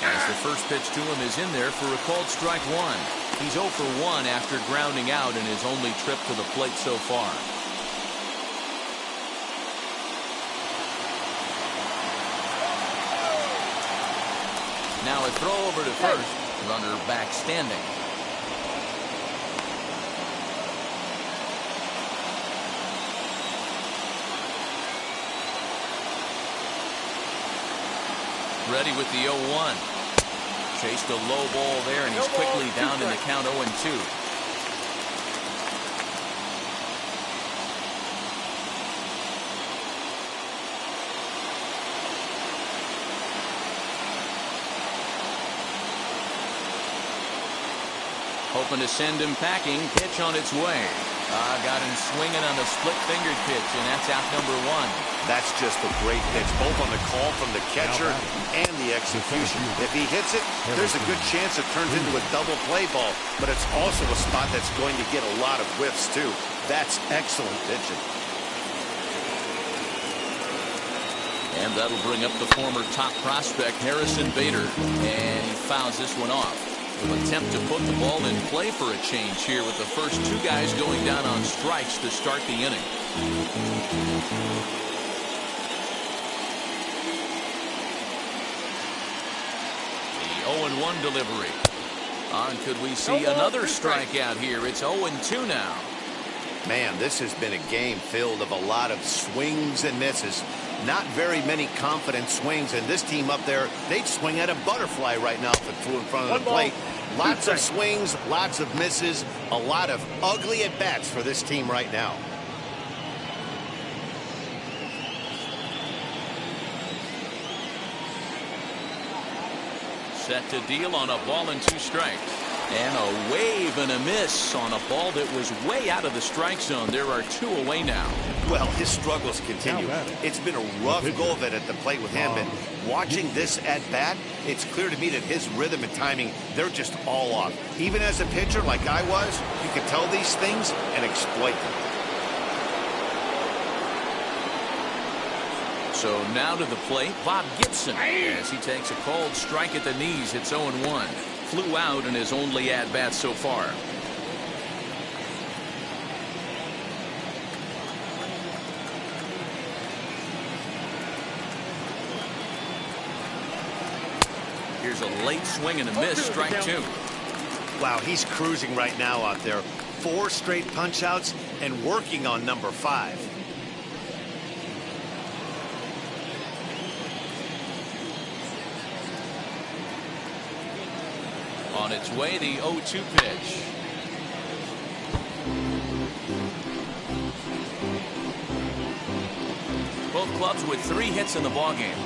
As the first pitch to him is in there for a called strike 1. He's 0 for 1 after grounding out in his only trip to the plate so far. Now a throw over to first. Runner back standing. Ready with the 0-1. Chased a low ball there, and he's quickly down in the count 0-2. Hoping to send him packing. Pitch on its way. Got him swinging on the split-fingered pitch, and that's out number 1. That's just a great pitch, both on the call from the catcher and the execution. If he hits it, there's a good chance it turns into a double play ball, but it's also a spot that's going to get a lot of whiffs, too. That's excellent pitching. And that'll bring up the former top prospect, Harrison Bader, and he fouls this one off. Will attempt to put the ball in play for a change here with the first 2 guys going down on strikes to start the inning. The 0-1 delivery. And could we see another strikeout here? It's 0-2 now. Man, this has been a game filled of a lot of swings and misses. Not very many confident swings, and this team up there, they'd swing at a butterfly right now if it flew in front of the plate. Lots of swings, lots of misses, a lot of ugly at-bats for this team right now. Set to deal on a ball and 2 strikes. And a wave and a miss on a ball that was way out of the strike zone. There are 2 away now. Well, his struggles continue. It's been a rough go of it at the plate with him. And watching this at-bat, it's clear to me that his rhythm and timing, they're just all off. Even as a pitcher like I was, you can tell these things and exploit them. So now to the plate, Bob Gibson, as he takes a called strike at the knees. It's 0-1. Flew out in his only at-bat so far. Here's a late swing and a miss, strike 2. Wow, he's cruising right now out there. 4 straight punch-outs and working on number 5. On its way, the 0-2 pitch. Both clubs with 3 hits in the ballgame.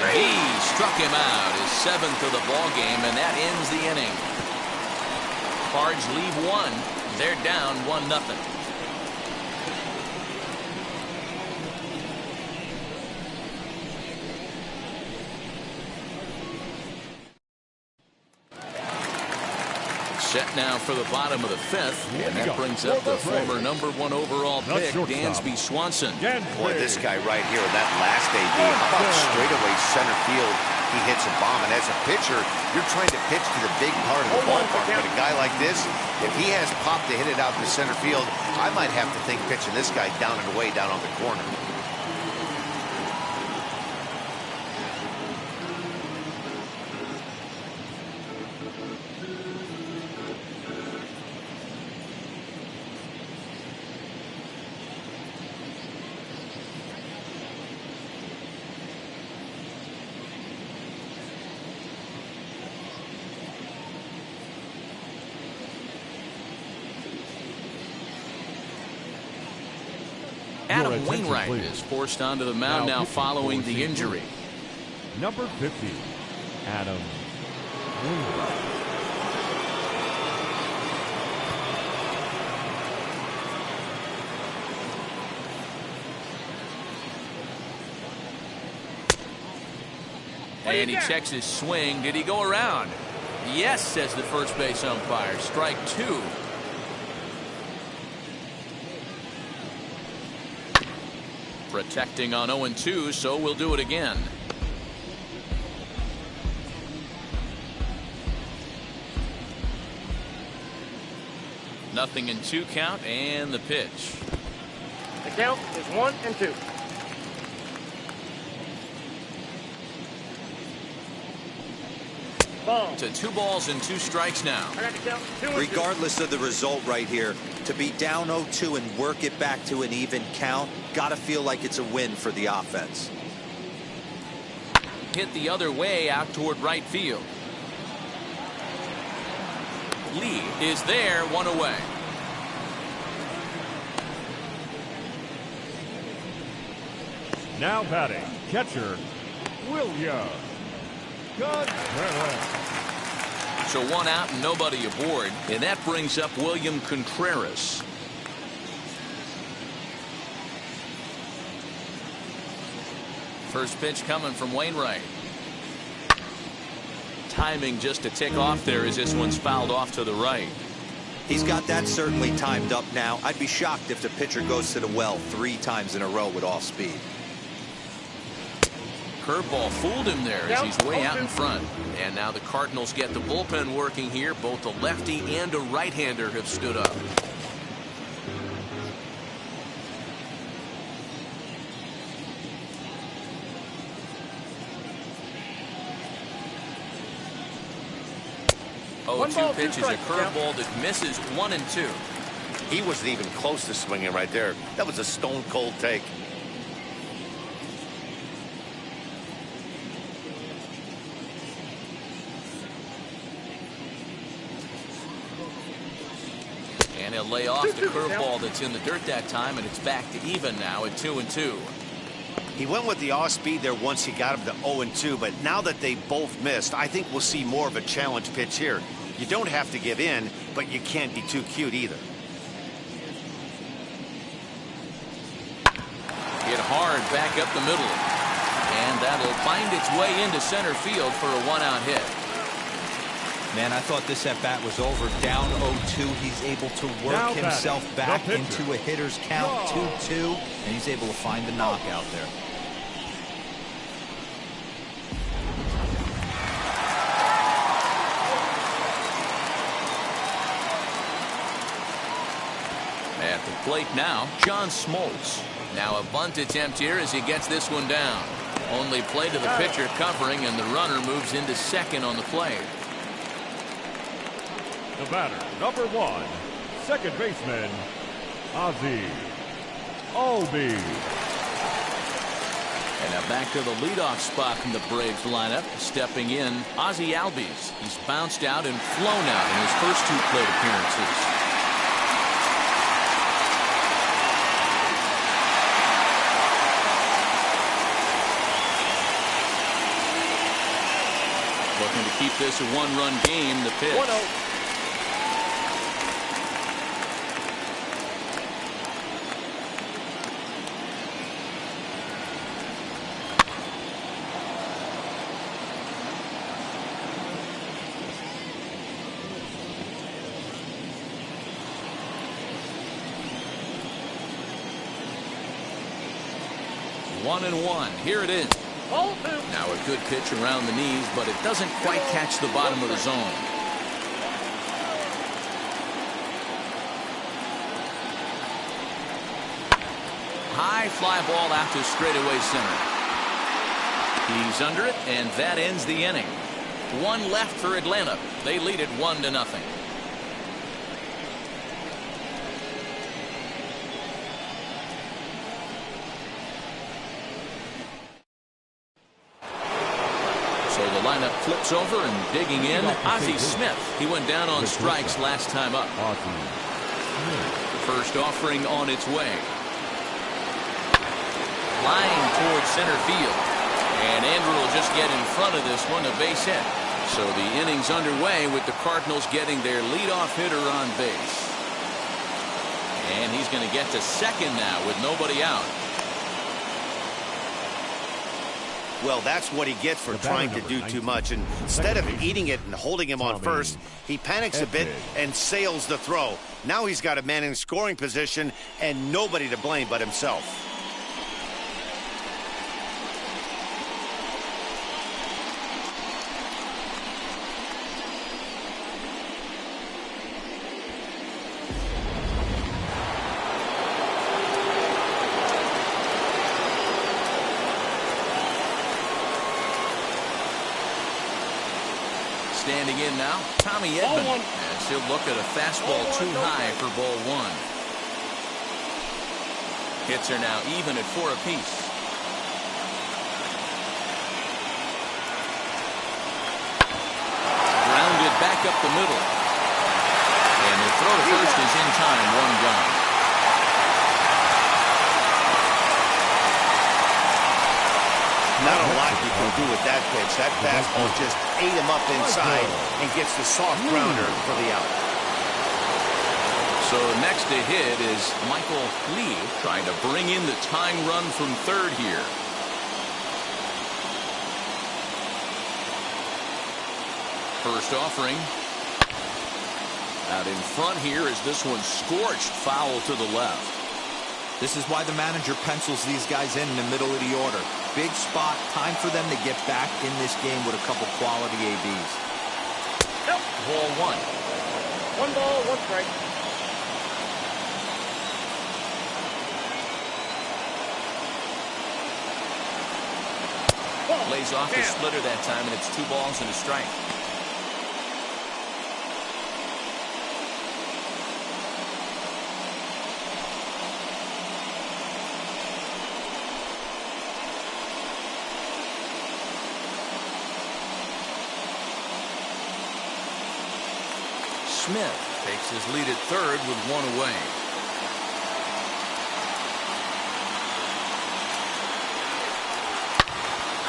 And he struck him out, his 7th of the ballgame, and that ends the inning. Cards leave 1. They're down 1-0. Set now for the bottom of the 5th, and that brings up the former #1 overall pick, Dansby Swanson. Boy, this guy right here, that last AB, how about straightaway center field? He hits a bomb, and as a pitcher, you're trying to pitch to the big part of the ballpark. But a guy like this, if he has pop to hit it out to center field, I might have to think pitching this guy down and away down on the corner. Adam Wainwright is forced onto the mound now following the injury. Number 50, Adam Wainwright. And he checks his swing. Did he go around? Yes, says the first base umpire. Strike 2. Protecting on 0-2, so we'll do it again. Nothing in 2 count, and the pitch. The count is 1-2. To 2 balls and 2 strikes now. I got the count 2-2. Regardless of the result right here, to be down 0-2 and work it back to an even count, got to feel like it's a win for the offense. Hit the other way out toward right field. Lee is there, 1 away. Now batting, catcher, William Contreras. So 1 out and nobody aboard, and that brings up William Contreras. First pitch coming from Wainwright. Timing just to tick off there as this one's fouled off to the right. He's got that certainly timed up now. I'd be shocked if the pitcher goes to the well 3 times in a row with off speed. Curveball fooled him there as he's way out in front. And now the Cardinals get the bullpen working here. Both a lefty and a right-hander have stood up. Oh, 2 pitches, a curveball that misses 1-2. He wasn't even close to swinging right there. That was a stone-cold take. And he'll lay off the curveball that's in the dirt that time, and it's back to even now at 2-2. He went with the off speed there once he got him to 0-2, but now that they both missed, I think we'll see more of a challenge pitch here. You don't have to give in, but you can't be too cute either. Hit hard back up the middle. And that'll find its way into center field for a 1-out hit. Man, I thought this at-bat was over. Down 0-2. He's able to work himself back into a hitter's count, 2-2, and he's able to find the knockout there. At the plate now, John Smoltz. Now a bunt attempt here as he gets this one down. Only play to the pitcher covering, and the runner moves into second on the play. The batter, number 1, second baseman, Ozzie Albies. And Now back to the leadoff spot in the Braves lineup. Stepping in, Ozzie Albies. He's bounced out and flown out in his first 2 plate appearances. Looking to keep this a 1-run game. The pitch. 1-0. One and one. Here it is. Ball 2. Now a good pitch around the knees, but it doesn't quite catch the bottom of the zone. High fly ball out to straightaway center. He's under it, and that ends the inning. 1 left for Atlanta. They lead it 1-0. So the lineup flips over, and digging in, Ozzie Smith. He went down on strikes last time up. First offering on its way. Flying towards center field. And Andrew will just get in front of this one, a base hit. So the inning's underway with the Cardinals getting their leadoff hitter on base. And he's going to get to second now with nobody out. Well, that's what he gets for trying to do too much. And instead of eating it and holding him on first, he panics a bit and sails the throw. Now he's got a man in scoring position and nobody to blame but himself. Standing in now, Tommy Edman, as he'll look at a fastball too high for ball 1. Hits are now even at 4 apiece. Grounded back up the middle. And the throw to first is in time, 1 gone. Not a lot you can do with that pitch. That fastball just ate him up inside and gets the soft grounder for the out. So next to hit is Michael Lee, trying to bring in the tying run from third here. First offering. Out in front here as this one scorched foul to the left. This is why the manager pencils these guys in the middle of the order. Big spot, time for them to get back in this game with a couple quality ABs. Yep. Ball 1. 1 ball, 1 strike. Lays off the splitter that time, and it's 2 balls and a strike. Smith takes his lead at third with 1 away.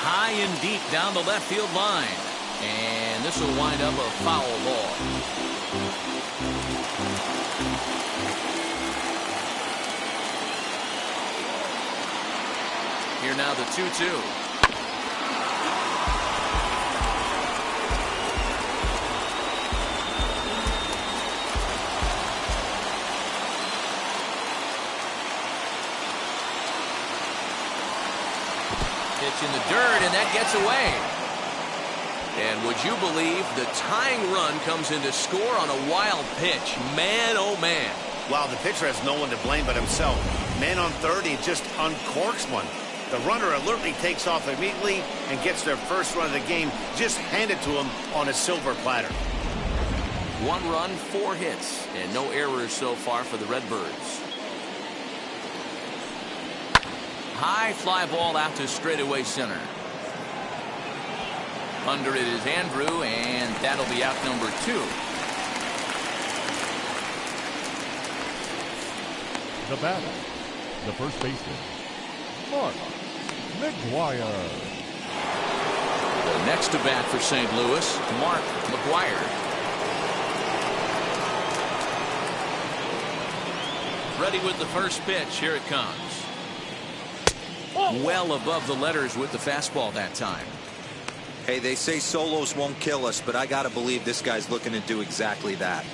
High and deep down the left field line. And this will wind up a foul ball. Here now the 2-2. In the dirt, and that gets away. And would you believe the tying run comes in to score on a wild pitch? Man, oh man. Wow, the pitcher has no one to blame but himself. Man on third, he just uncorks one. The runner alertly takes off immediately and gets their first run of the game just handed to him on a silver platter. 1 run, 4 hits, and no errors so far for the Redbirds. High fly ball out to straightaway center. Under it is Andrew, and that'll be out number 2. The batter, the first baseman, Mark McGuire. The next to bat for St. Louis, Mark McGuire. Ready with the first pitch. Here it comes. Well above the letters with the fastball that time. Hey, they say solos won't kill us, but I got to believe this guy's looking to do exactly that.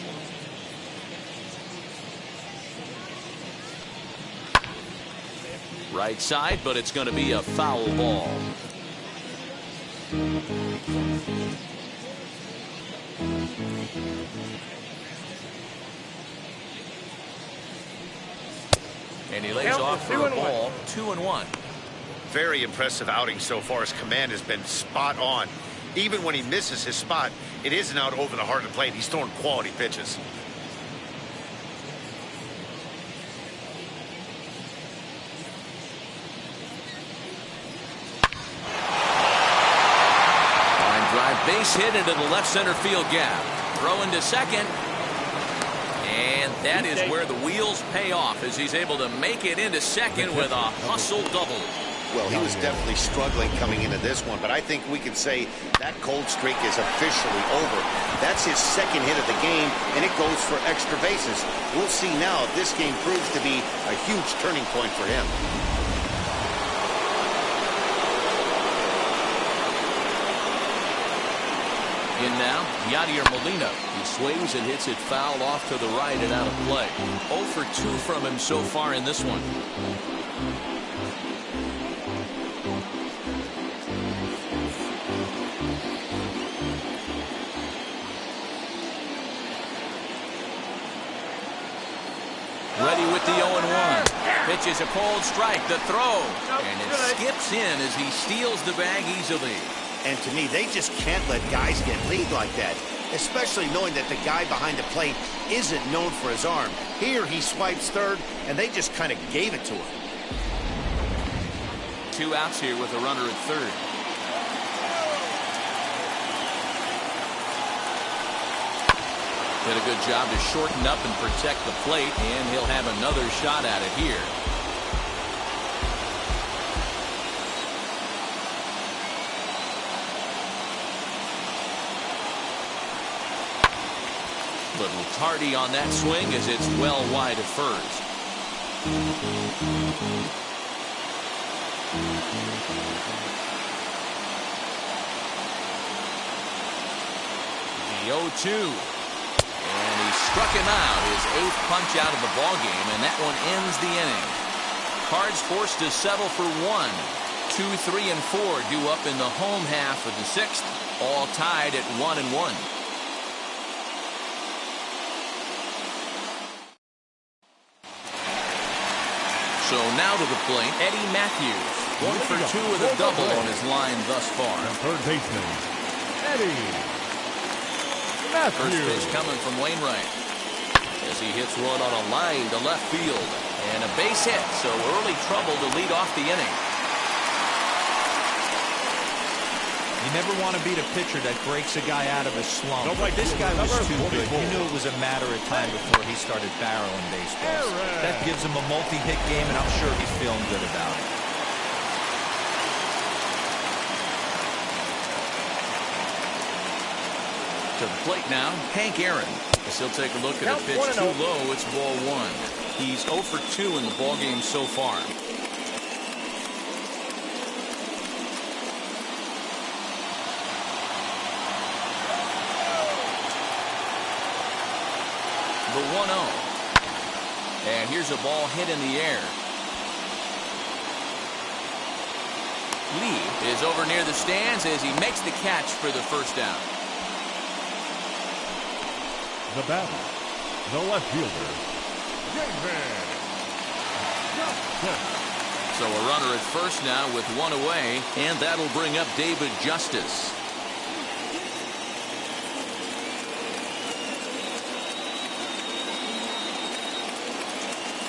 Right side, but it's going to be a foul ball. And he lays off for a ball. 2-1. Very impressive outing so far. His command has been spot on. Even when he misses his spot, it isn't out over the heart of the plate. He's throwing quality pitches. Line drive, base hit into the left center field gap. Throw into second. And that is where the wheels pay off as he's able to make it into second with a hustle double. Well, he was definitely struggling coming into this one, but I think we could say that cold streak is officially over. That's his second hit of the game, and it goes for extra bases. We'll see now if this game proves to be a huge turning point for him. In now, Yadier Molina. He swings and hits it foul off to the right and out of play. 0 for 2 from him so far in this one. Ready with the 0-1. Pitches a cold strike. The throw. And it skips in as he steals the bag easily. And to me, they just can't let guys get lead like that, especially knowing that the guy behind the plate isn't known for his arm. Here he swipes third, and they just kind of gave it to him. 2 outs here with a runner at third. Did a good job to shorten up and protect the plate, and he'll have another shot at it here. Little tardy on that swing as it's well wide of first. The 0-2. And he struck him out, his 8th punch out of the ballgame, and that one ends the inning. Cards forced to settle for 1. 2, 3, and 4 due up in the home half of the 6th, all tied at 1-1. So now to the plate, Eddie Matthews. 1 for 2 with a double on his line thus far. The third baseman, Eddie Matthews. First pitch coming from Wainwright as he hits one on a line to left field. And a base hit, so early trouble to lead off the inning. You never want to beat a pitcher that breaks a guy out of a slump. But this guy was too good. You knew it was a matter of time before he started barreling baseballs. That gives him a multi-hit game, and I'm sure he's feeling good about it. To the plate now, Hank Aaron. As he'll take a look at a pitch too low, it's ball 1. He's 0 for 2 in the ballgame so far. The 1-0. And here's a ball hit in the air. Lee is over near the stands as he makes the catch for the first down. The batter, the left fielder, David Justice. So a runner at first now with 1 away, and that'll bring up David Justice.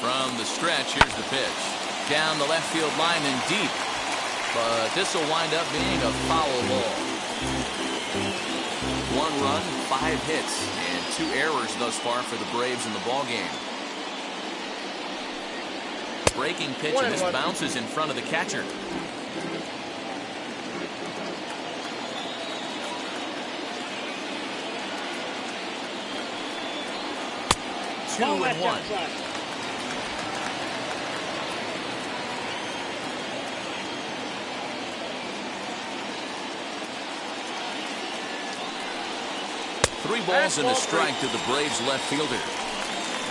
From the stretch, here's the pitch. down the left field line and deep. But this will wind up being a foul ball. 1 run, 5 hits, and 2 errors thus far for the Braves in the ballgame. Breaking pitch, and this bounces in front of the catcher. 2-1. Three balls and a strike to the Braves left fielder.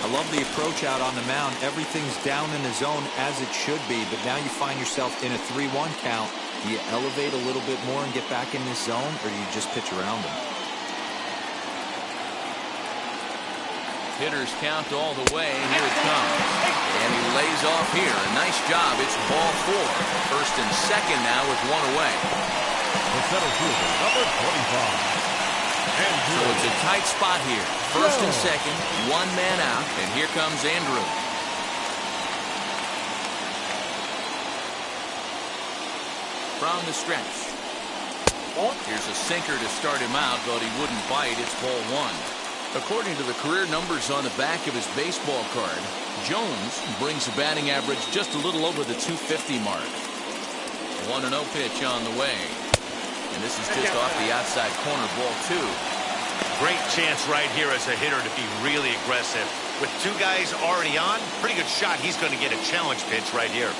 I love the approach out on the mound. Everything's down in the zone as it should be, but now you find yourself in a 3-1 count. Do you elevate a little bit more and get back in this zone, or do you just pitch around them? Hitters count all the way. Here it comes. And he lays off here. A nice job. It's ball 4. First and second now with 1 away. The center fielder, number 25. So it's a tight spot here. First and second, 1 man out, and here comes Andrew. From the stretch. Here's a sinker to start him out, but he wouldn't bite. It's ball 1. According to the career numbers on the back of his baseball card, Jones brings a batting average just a little over the 250 mark. 1-0 pitch on the way. And this is just off the outside corner, ball 2. Great chance right here as a hitter to be really aggressive. With 2 guys already on, pretty good shot. He's going to get a challenge pitch right here.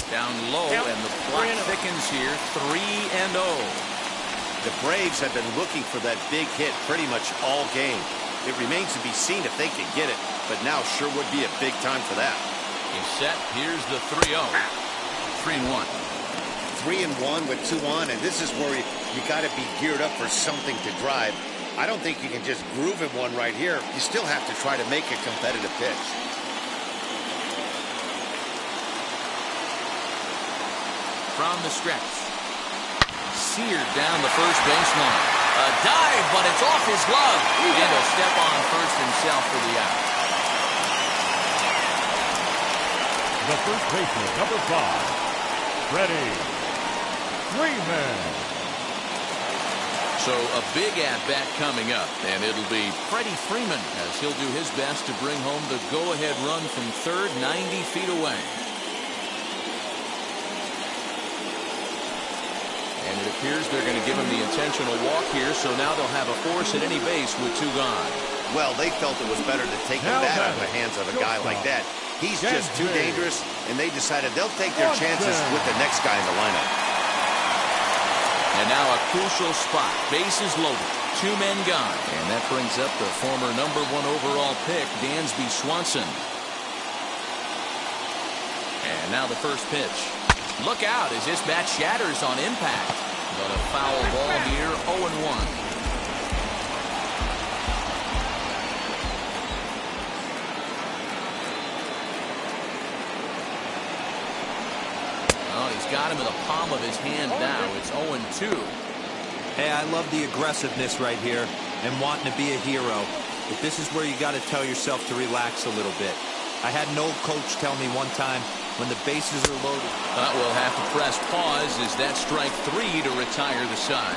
Down low, and the clock thickens here. 3-0. The Braves have been looking for that big hit pretty much all game. It remains to be seen if they can get it, but now sure would be a big time for that. He's set. Here's the 3-0. 3-1. 3-1 with 2 on, and this is where you got to be geared up for something to drive. I don't think you can just groove him one right here. You still have to try to make a competitive pitch. From the stretch. Seared down the first baseline. A dive, but it's off his glove. And a step on first himself for the out. The first baseman, number 5, Freddie Freeman. So a big at-bat coming up, and it'll be Freddie Freeman as he'll do his best to bring home the go-ahead run from third, 90 feet away. And it appears they're going to give him the intentional walk here, so now they'll have a force at any base with 2 gone. Well, they felt it was better to take the bat out of the hands of a guy like that. He's just too dangerous, and they decided they'll take their chances with the next guy in the lineup. And now a crucial spot. Bases loaded. 2 men gone. And that brings up the former number 1 overall pick, Dansby Swanson. And now the first pitch. Look out as this bat shatters on impact. But a foul ball here, 0-1. He's got him in the palm of his hand now. It's 0-2. Hey, I love the aggressiveness right here and wanting to be a hero. But this is where you got to tell yourself to relax a little bit. I had an old coach tell me one time, when the bases are loaded. We'll have to press pause as that strike 3 to retire the side.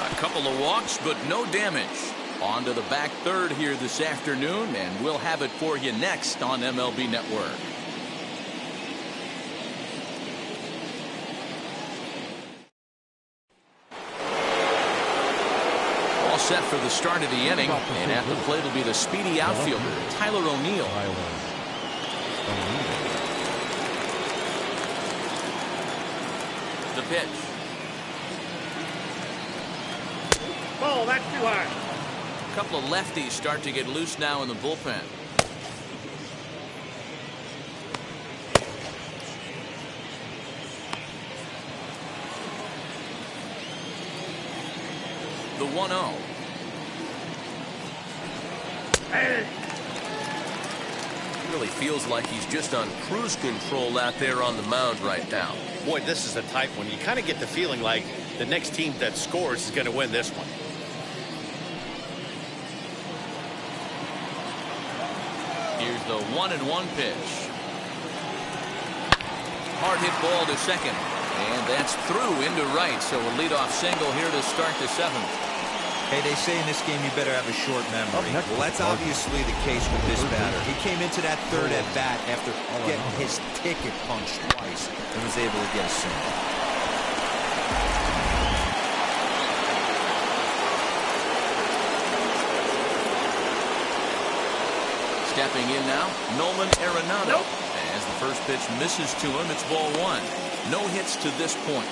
A couple of walks, but no damage. On to the back third here this afternoon, and we'll have it for you next on MLB Network. All set for the start of the inning, and at the plate will be the speedy outfielder, Tyler O'Neill. The pitch. Ball, that's too high. A couple of lefties start to get loose now in the bullpen. The 1-0. Really feels like he's just on cruise control out there on the mound right now. Boy, this is a tight one. You kind of get the feeling like The next team that scores is going to win this one. Here's the 1-1 pitch. Hard hit ball to second. And that's through into right. So a leadoff single here to start the 7th. Hey, they say in this game you better have a short memory. Well, that's obviously the case with this batter. He came into that third at bat after getting his ticket punched twice and was able to get a single. Stepping in now, Nolan Arenado. As the first pitch misses to him, it's ball 1. No hits to this point.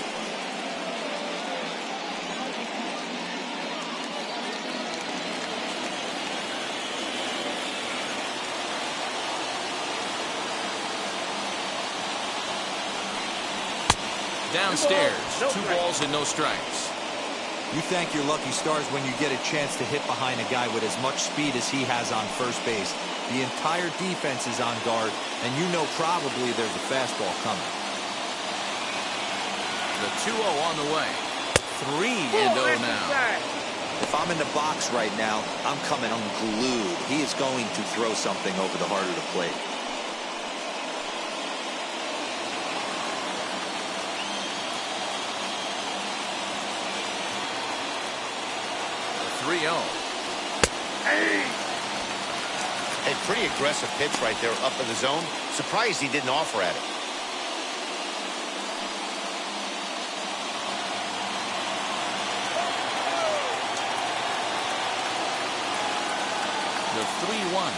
Downstairs, 2 balls and no strikes. You thank your lucky stars when you get a chance to hit behind a guy with as much speed as he has on first base. The entire defense is on guard, and you know probably there's a fastball coming. The 2-0 on the way. 3-0 now. If I'm in the box right now, I'm coming unglued. He is going to throw something over the heart of the plate. The 3-0. A pretty aggressive pitch right there up in the zone. Surprised he didn't offer at it. The 3-1.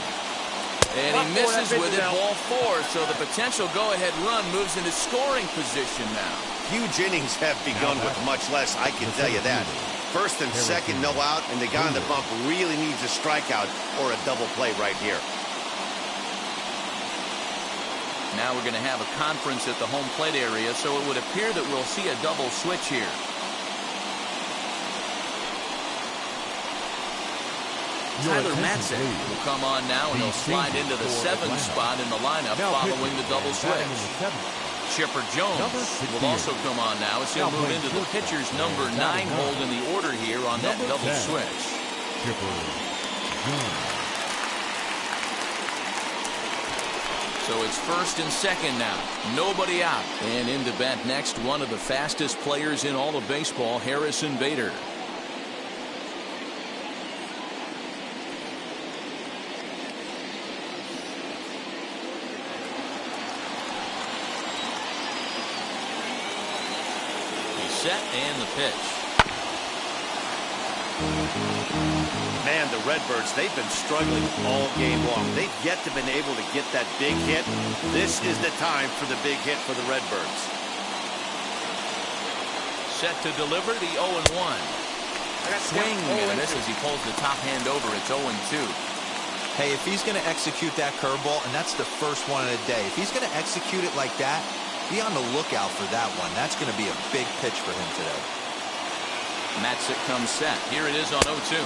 And he misses with it, ball 4. So the potential go-ahead run moves into scoring position now. Huge innings have begun with much less, I can tell you that. First and second, no out, and the guy on the bump really needs a strikeout or a double play right here. Now we're going to have a conference at the home plate area, so it would appear that we'll see a double switch here. Tyler Matzik will come on now, and he'll slide into the 7th spot in the lineup following the double switch. Chipper Jones will also come on now as he'll move into the pitcher's number 9 hold in the order here on that double switch. So it's first and second now. Nobody out. And in to bat next, one of the fastest players in all of baseball, Harrison Bader. Set and the pitch. Man, the Redbirds, they've been struggling all game long. They've yet to been able to get that big hit. This is the time for the big hit for the Redbirds. Set to deliver the 0-1. Swing and a miss as he pulls the top hand over. It's 0-2. Hey, if he's going to execute that curveball, and that's the first one of the day, if he's going to execute it like that, be on the lookout for that one. That's going to be a big pitch for him today. Matzik comes set. Here it is on 0-2.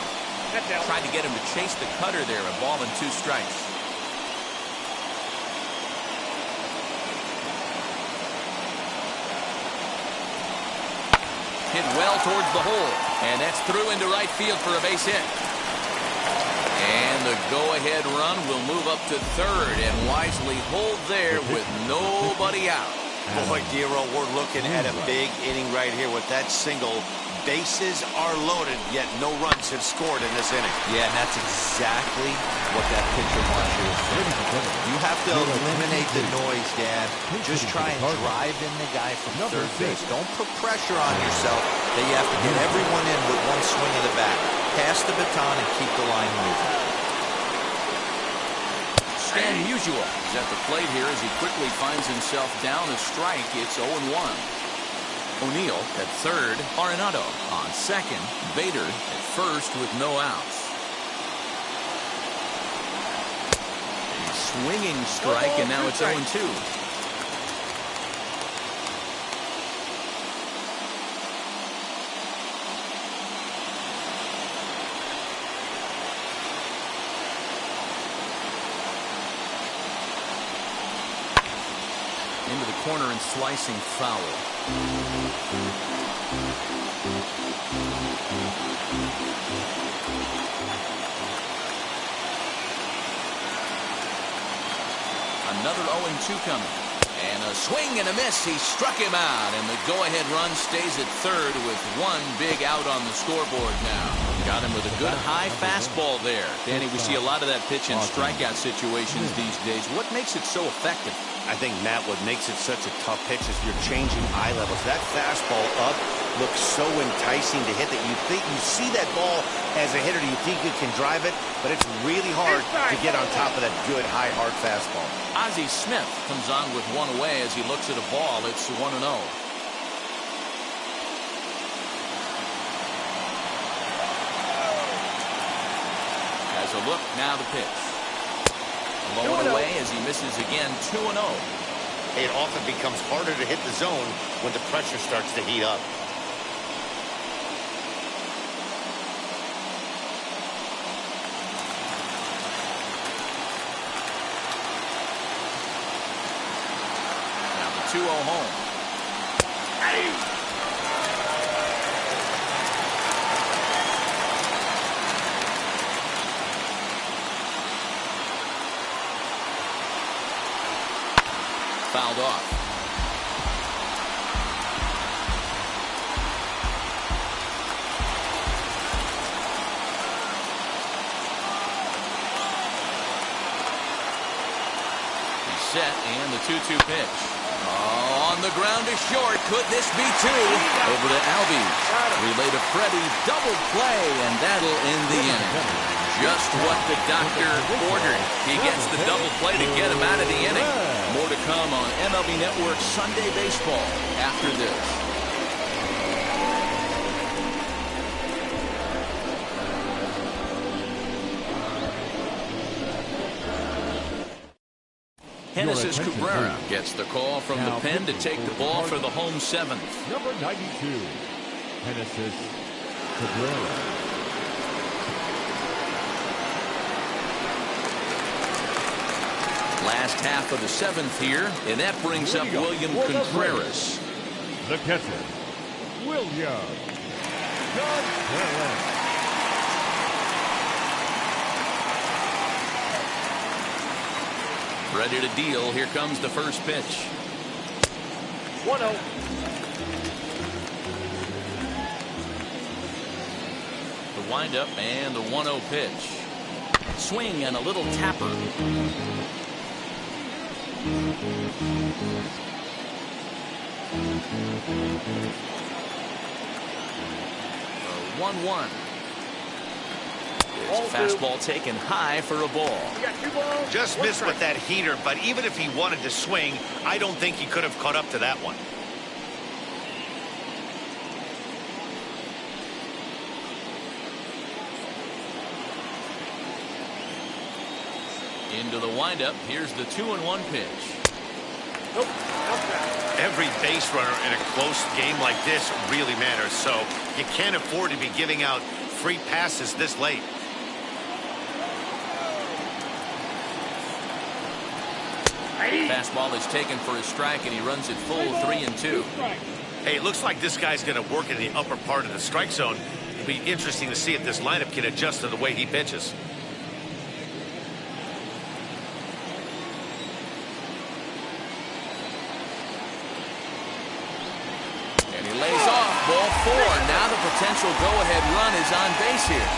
Tried to get him to chase the cutter there. A ball and 2 strikes. Hit well towards the hole. And that's through into right field for a base hit. And the go-ahead run will move up to third and wisely hold there with nobody out. Boy, Dero, we're looking at a big inning right here with that single. Bases are loaded, yet no runs have scored in this inning. Yeah, and that's exactly what that pitcher wants you to think. You have to eliminate the noise, Dad. Just try and drive in the guy from third base. Don't put pressure on yourself that you have to get everyone in with one swing of the bat. Pass the baton and keep the line moving. Stan Musial is at the plate here as he quickly finds himself down a strike. It's 0-1. O'Neill at third, Arenado on second, Bader at first with no outs. A swinging strike, and now it's 0-2. Into the corner and slicing foul. Another 0-2 coming. And a swing and a miss. He struck him out, and the go-ahead run stays at third with one big out on the scoreboard now. Got him with a good high fastball there. Danny, we see a lot of that pitch in strikeout situations these days. What makes it so effective? I think, Matt, what makes it such a tough pitch is you're changing eye levels. That fastball up looks so enticing to hit that you think you see that ball as a hitter, you think you can drive it, but it's really hard to get on top of that good high hard fastball. Ozzie Smith comes on with one away as he looks at a ball. It's 1-0. Has a look, now the pitch. Low and away as he misses again. 2-0. It often becomes harder to hit the zone when the pressure starts to heat up. Now the 2-0 home. Fouled off. He's set, and the 2-2 pitch. Oh, on the ground to short. Could this be two? Over to Albies. Relay to Freddie. Double play, and that'll end the inning. Just what the doctor ordered. He gets the double play to get him out of the inning. More to come on MLB Network Sunday Baseball after this. Genesis Cabrera gets the call from the pen to take the ball for the home seventh. Number 92, Genesis Cabrera. Last half of the seventh here, and that brings up William Contreras. The catcher, William Contreras. Ready to deal. Here comes the first pitch. 1-0. The windup and the 1-0 pitch. Swing and a little tapper. 1-1. Fastball taken high for a ball. Just missed with that heater, but even if he wanted to swing, I don't think he could have caught up to that one. Into the windup. Here's the 2-1 pitch. Every base runner in a close game like this really matters, so you can't afford to be giving out free passes this late. Fastball is taken for a strike, and he runs it full 3-2. Hey, it looks like this guy's going to work in the upper part of the strike zone. It'll be interesting to see if this lineup can adjust to the way he pitches. And he lays off. Ball 4. Now the potential go-ahead run is on base here.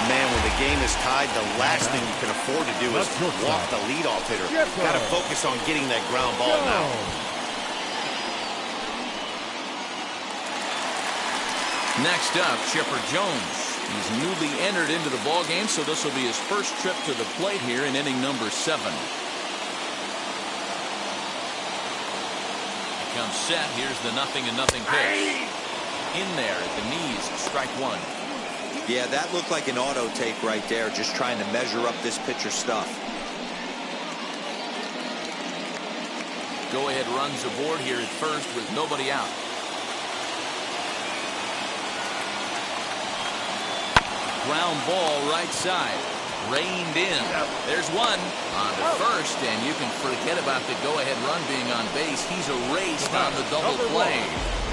Man, when the game is tied, the last thing you can afford to do is walk the leadoff hitter. Got to focus on getting that ground ball now. Next up, Chipper Jones. He's newly entered into the ballgame, so this will be his first trip to the plate here in inning number 7. He comes set. Here's the 0-0 pitch. In there at the knees, strike 1. Yeah, that looked like an auto take right there, just trying to measure up this pitcher's stuff. Go-ahead runs aboard here at first with nobody out. Ground ball right side. Reined in. There's one on to first, and you can forget about the go-ahead run being on base. He's erased on the double play.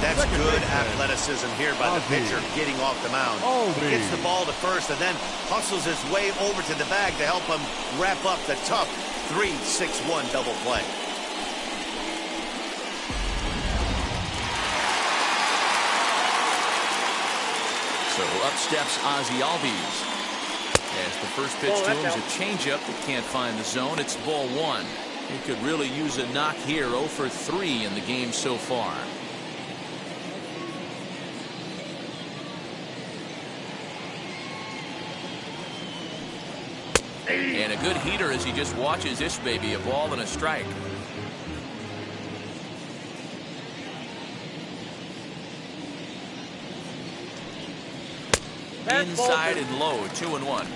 That's good athleticism here by the pitcher, getting off the mound. He gets the ball to first and then hustles his way over to the bag to help him wrap up the tough 3-6-1 double play. So up steps Ozzie Albies. As the first pitch to him is a changeup that can't find the zone. It's ball one. He could really use a knock here. 0 for 3 in the game so far. And a good heater as he just watches this baby, a ball and a strike. Inside and low, 2-1.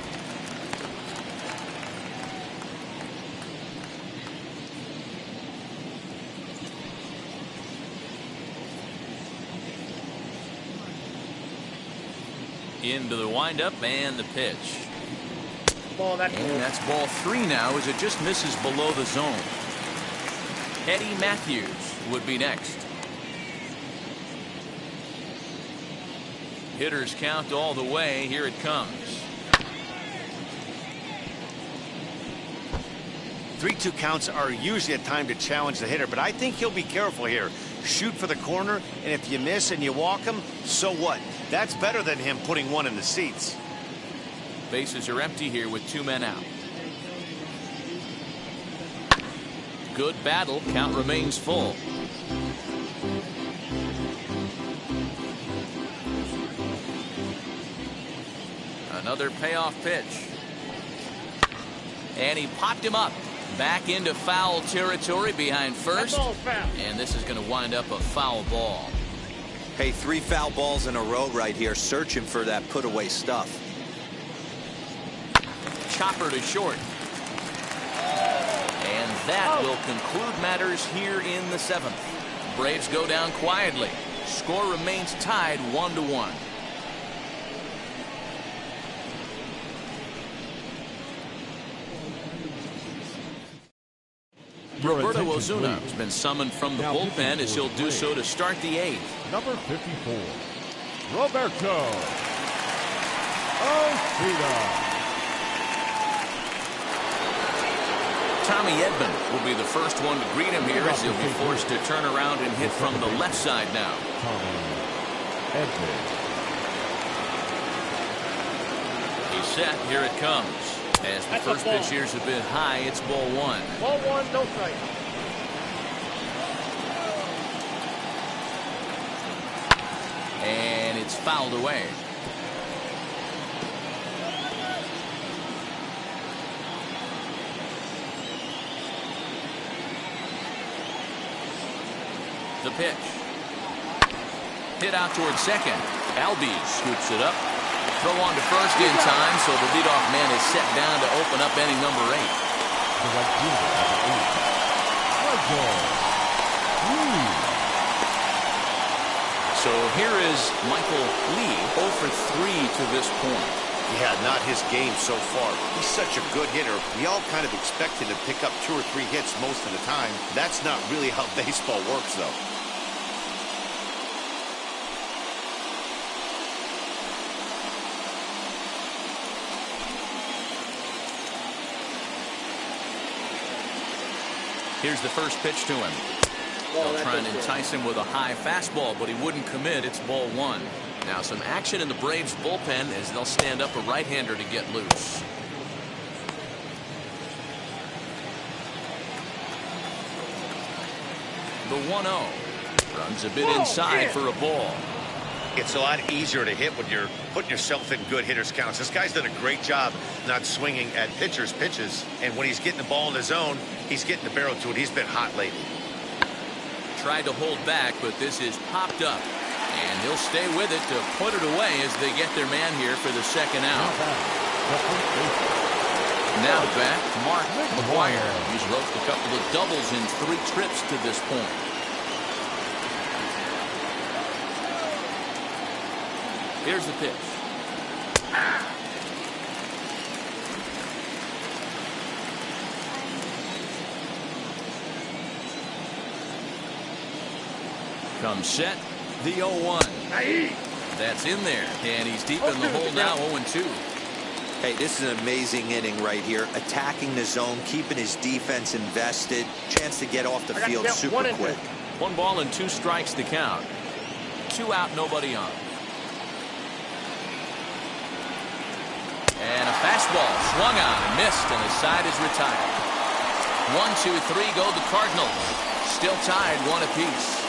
Into the windup and the pitch. And that's ball 3 now as it just misses below the zone. Eddie Matthews would be next. Hitters count all the way. Here it comes. 3-2 counts are usually a time to challenge the hitter, but I think he'll be careful here. Shoot for the corner, and if you miss and you walk him, so what? That's better than him putting one in the seats. Bases are empty here with 2 men out. Good battle. Count remains full. Another payoff pitch. And he popped him up. Back into foul territory behind first. And this is going to wind up a foul ball. Hey, 3 foul balls in a row right here, searching for that put away stuff. Chopper to short. And that will conclude matters here in the 7th. Braves go down quietly. Score remains tied 1-1. Roberto Ozuna has been summoned from the bullpen as he'll do so to start the 8th. Number 54, Roberto Ozuna. Tommy Edman will be the first one to greet him here as he'll be forced to turn around and hit from the left side now. He's set. Here it comes. As the first pitch here's a bit high, it's ball 1. Ball 1, no strike. And it's fouled away. The pitch. Hit out towards second. Albies scoops it up. Throw on to first in time, so the leadoff man is set down to open up inning number 8. So here is Michael Lee, 0 for 3 to this point. Yeah, not his game so far. He's such a good hitter. We all kind of expect him to pick up 2 or 3 hits most of the time. That's not really how baseball works, though. Here's the first pitch to him. They'll try and entice him with a high fastball, but he wouldn't commit. It's ball 1. Now some action in the Braves bullpen as they'll stand up a right-hander to get loose. The 1-0 runs a bit inside for a ball. It's a lot easier to hit when you're putting yourself in good hitters counts. This guy's done a great job not swinging at pitchers' pitches. And when he's getting the ball in the zone, he's getting the barrel to it. He's been hot lately. Tried to hold back, but this is popped up. And he'll stay with it to put it away as they get their man here for the second out. Now back, Mark McGuire. He's roped a couple of doubles in 3 trips to this point. Here's the pitch. Comes set, the 0-1. That's in there, and he's deep in the hole now, 0-2. Hey, this is an amazing inning right here. Attacking the zone, keeping his defense invested. Chance to get off the field super quick. 1 ball and 2 strikes to count. 2 out, nobody on. And a fastball swung on and missed, and the side is retired. 1, 2, 3 go the Cardinals. Still tied 1 apiece.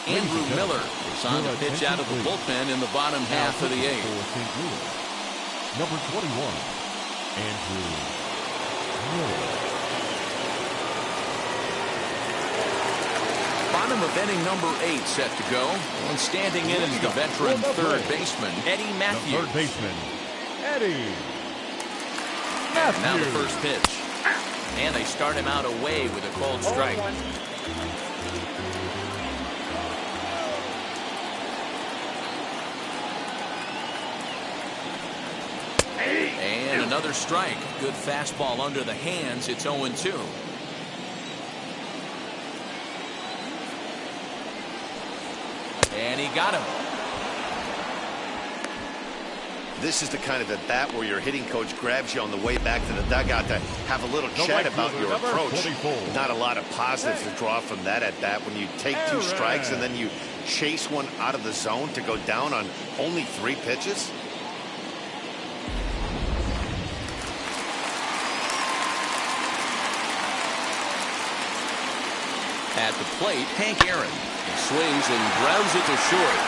Andrew Miller is on the pitch out of the bullpen in the bottom half of the 8th. Number 21, Andrew Miller. Bottom of inning number 8 set to go. And standing in is the veteran third baseman, Eddie Matthews. The third baseman, Eddie And now the Matthews. first pitch. And they start him out away with a cold strike. And another strike. Good fastball under the hands. It's 0-2. And he got him. This is the kind of at bat where your hitting coach grabs you on the way back to the dugout to have a little chat about your approach. 24. Not a lot of positives to draw from that at bat when you take 2 strikes and then you chase one out of the zone to go down on only 3 pitches. At the plate, Hank Aaron. He swings and grounds it to short.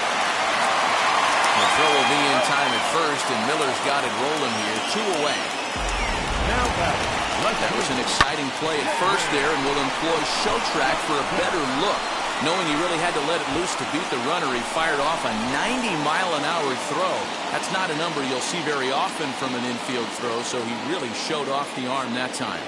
The throw will be in time at first, and Miller's got it rolling here. 2 away. Now That was an exciting play at first there, and will employ show track for a better look. Knowing he really had to let it loose to beat the runner, he fired off a 90-mile-an-hour throw. That's not a number you'll see very often from an infield throw, so he really showed off the arm that time.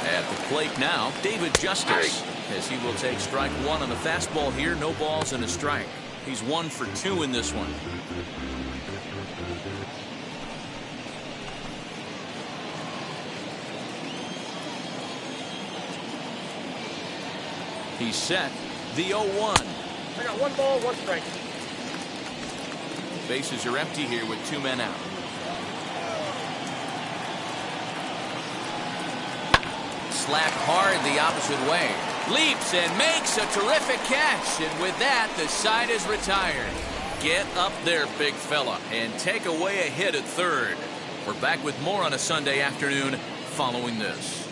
At the plate now, David Justice, as he will take strike 1 on the fastball here. No balls and a strike. He's 1 for 2 in this one. He's set, the 0-1. I got 1 ball, 1 strike. Bases are empty here with 2 men out. Slapped hard the opposite way. Leaps and makes a terrific catch. And with that, the side is retired. Get up there, big fella, and take away a hit at third. We're back with more on a Sunday afternoon following this.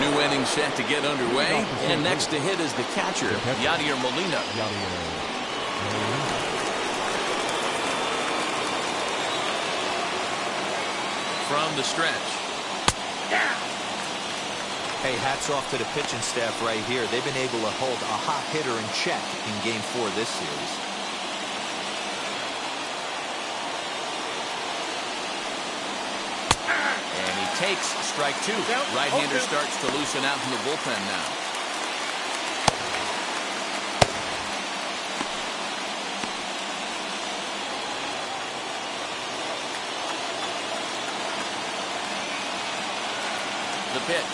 New inning set to get underway. And next to hit is the catcher, Yadier Molina. From the stretch. Hey, hats off to the pitching staff right here. They've been able to hold a hot hitter in check in Game 4 this series. And he takes strike 2. Right-hander starts to loosen out in the bullpen now. The pitch.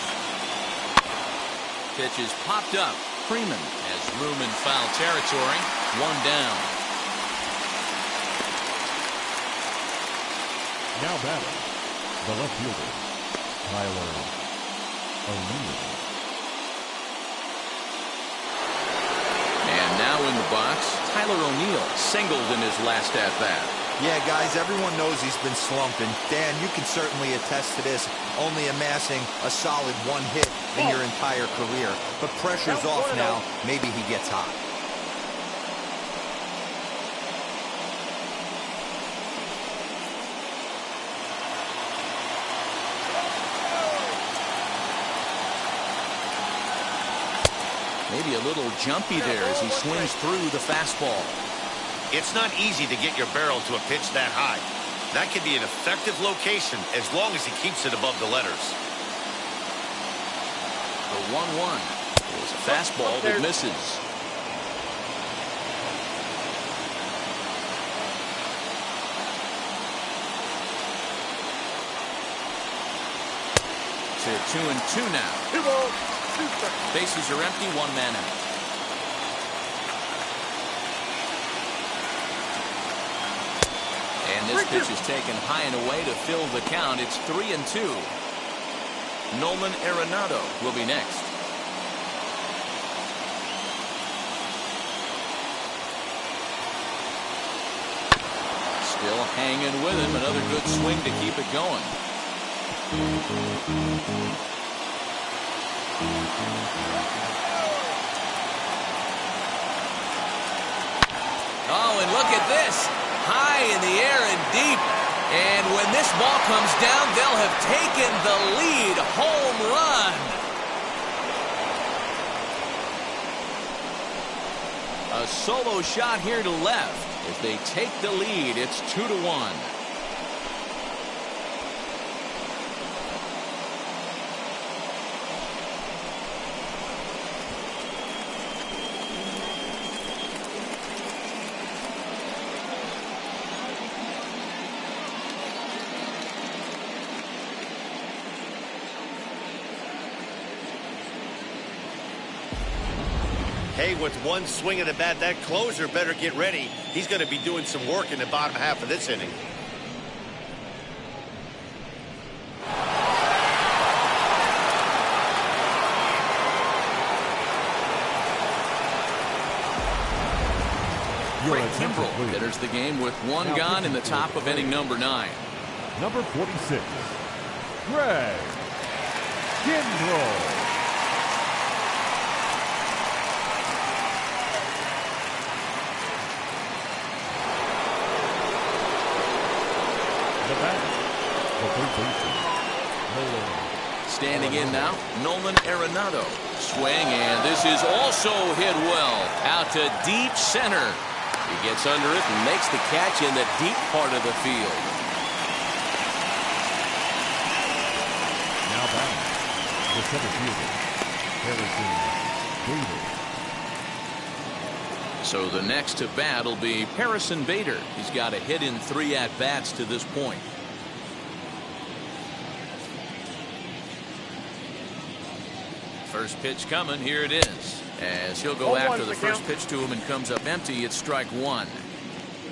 Pitch is popped up. Freeman has room in foul territory. 1 down. Now batting, the left fielder, Tyler O'Neill. And now in the box, Tyler O'Neill singled in his last at-bat. Yeah, guys, everyone knows he's been slumping. Dan, you can certainly attest to this, only amassing a solid 1 hit in your entire career. But pressure's off now. Maybe he gets hot. Maybe a little jumpy there as he swings through the fastball. It's not easy to get your barrel to a pitch that high. That can be an effective location as long as he keeps it above the letters. The 1-1 is a fastball that misses. To 2-2 now. 2 balls, 2 strikes. Bases are empty, 1 man out. And this pitch is taken high and away to fill the count. It's 3-2. Nolan Arenado will be next. Still hanging with him. Another good swing to keep it going. Oh, and look at this. High in the air and deep. And when this ball comes down, they'll have taken the lead. Home run. A solo shot here to left. As they take the lead, it's 2-1. Hey, with one swing of the bat, that closer better get ready. He's going to be doing some work in the bottom half of this inning. Craig Kimbrell enters the game with 1 gone in the top of inning number 9. Number 46, Craig Kimbrell. Standing in now, Nolan Arenado. Swing, and this is also hit well. Out to deep center. He gets under it and makes the catch in the deep part of the field. Now back, the center fielder, Harrison Bader. So the next to bat will be Harrison Bader. He's got a hit in 3 at-bats to this point. First pitch coming. Here it is. As he'll go after the first pitch to him and comes up empty. It's strike 1.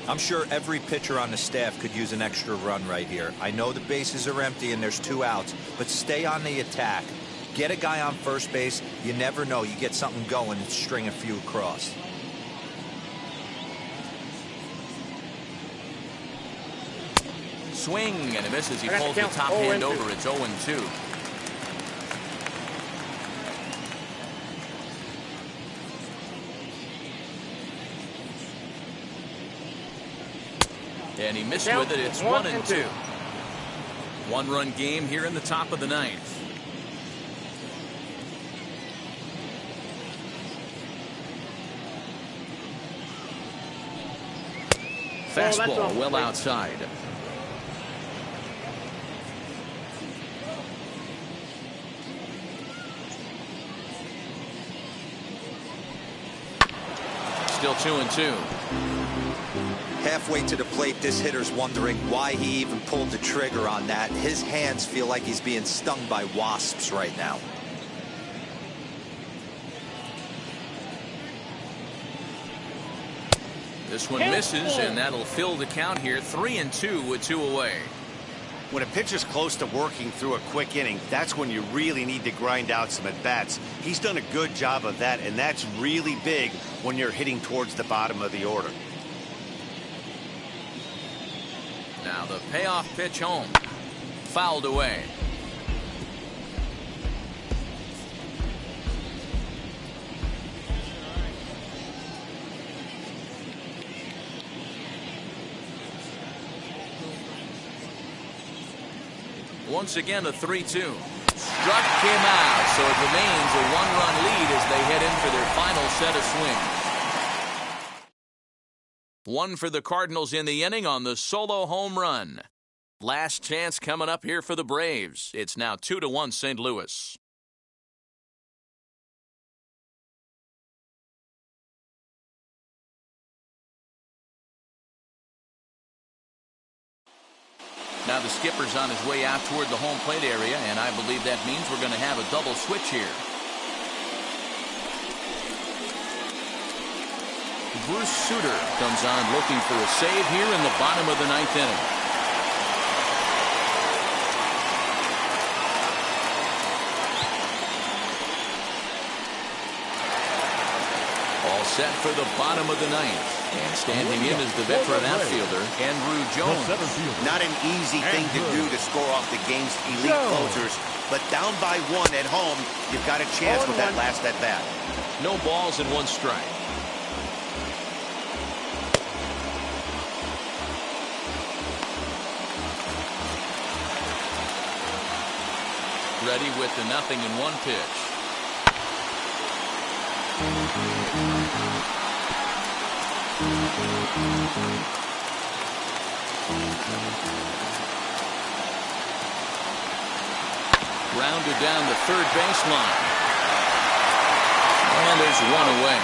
I'm sure every pitcher on the staff could use an extra run right here. I know the bases are empty and there's 2 outs, but stay on the attack. Get a guy on first base. You never know. You get something going and string a few across. Swing and a miss as he pulls the top hand over. It's 0-2. And he missed with it. It's 1-2. 1-run game here in the top of the 9th. Fastball well outside. Still 2-2. Halfway to the plate, this hitter's wondering why he even pulled the trigger on that. His hands feel like he's being stung by wasps right now. This one misses, and that'll fill the count here. 3-2 with 2 away. When a pitcher's close to working through a quick inning, that's when you really need to grind out some at-bats. He's done a good job of that, and that's really big when you're hitting towards the bottom of the order. Now the payoff pitch home. Fouled away. Once again, a 3-2. Struck him out, so it remains a one-run lead as they head in for their final set of swings. One for the Cardinals in the inning on the solo home run. Last chance coming up here for the Braves. It's now 2-1 St. Louis. Now the skipper's on his way out toward the home plate area, and I believe that means we're going to have a double switch here. Bruce Sutter comes on looking for a save here in the bottom of the ninth inning. All set for the bottom of the ninth. And standing in is the veteran outfielder, Andrew Jones. Not an easy thing to do to score off the game's elite closers, but down by one at home, you've got a chance with that last at bat. No balls and one strike. Ready with the 0-1 pitch. Grounded down the third baseline. And there's one away.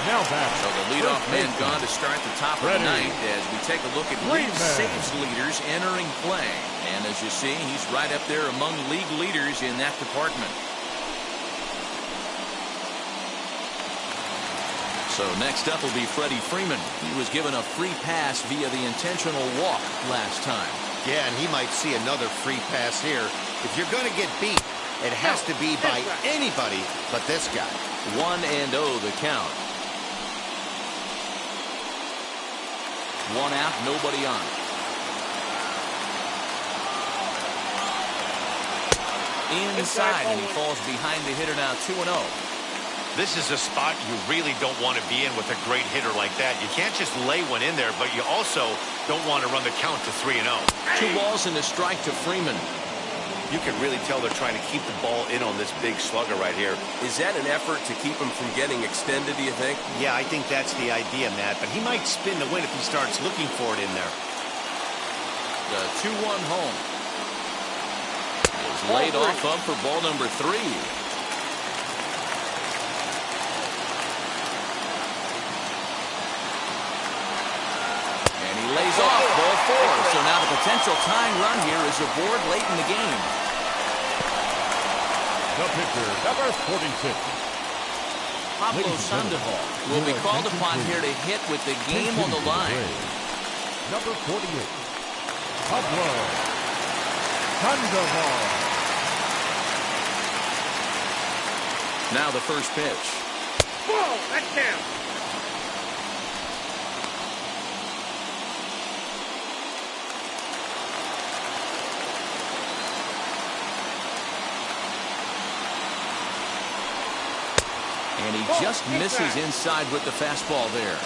Now back. So the leadoff man gone to start the top of the ninth as we take a look at league saves leaders entering play. And as you see, he's right up there among league leaders in that department. So next up will be Freddie Freeman. He was given a free pass via the intentional walk last time. Yeah, and he might see another free pass here. If you're going to get beat, it has to be by anybody but this guy. 1-0 the count. One out, nobody on. Inside, and he falls behind the hitter now 2-0. This is a spot you really don't want to be in with a great hitter like that. You can't just lay one in there, but you also don't want to run the count to 3-0. 2 balls and a strike to Freeman. You can really tell they're trying to keep the ball in on this big slugger right here. Is that an effort to keep him from getting extended, do you think? Yeah, I think that's the idea, Matt. But he might spin the win if he starts looking for it in there. The 2-1 home is laid off up for ball number 3. Lays off ball 4. So now the potential tying run here is aboard late in the game. The pitcher, number 46. Pablo Sandoval will be called upon here to hit with the game on the line. Number 48. Pablo Sandoval. Now the first pitch. Whoa, that's down. And he just misses inside with the fastball there.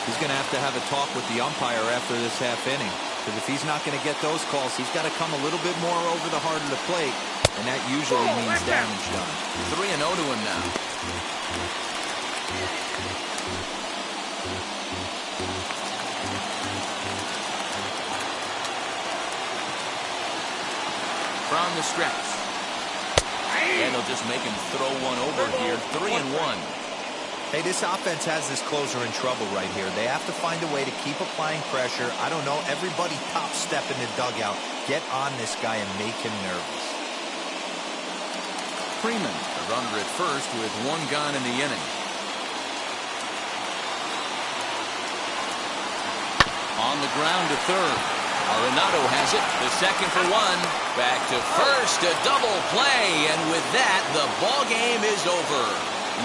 He's going to have a talk with the umpire after this half inning. Because if he's not going to get those calls, he's got to come a little bit more over the heart of the plate. And that usually means damage done. 3-0 to him now. From the stretch. And they'll just make him throw one over here. 3-1. Hey, this offense has this closer in trouble right here. They have to find a way to keep applying pressure. I don't know. Everybody top step in the dugout. Get on this guy and make him nervous. Freeman, a runner at first with 1 gone in the inning. On the ground to third. Arenado has it. The second for 1. Back to first. A double play. And with that, the ball game is over.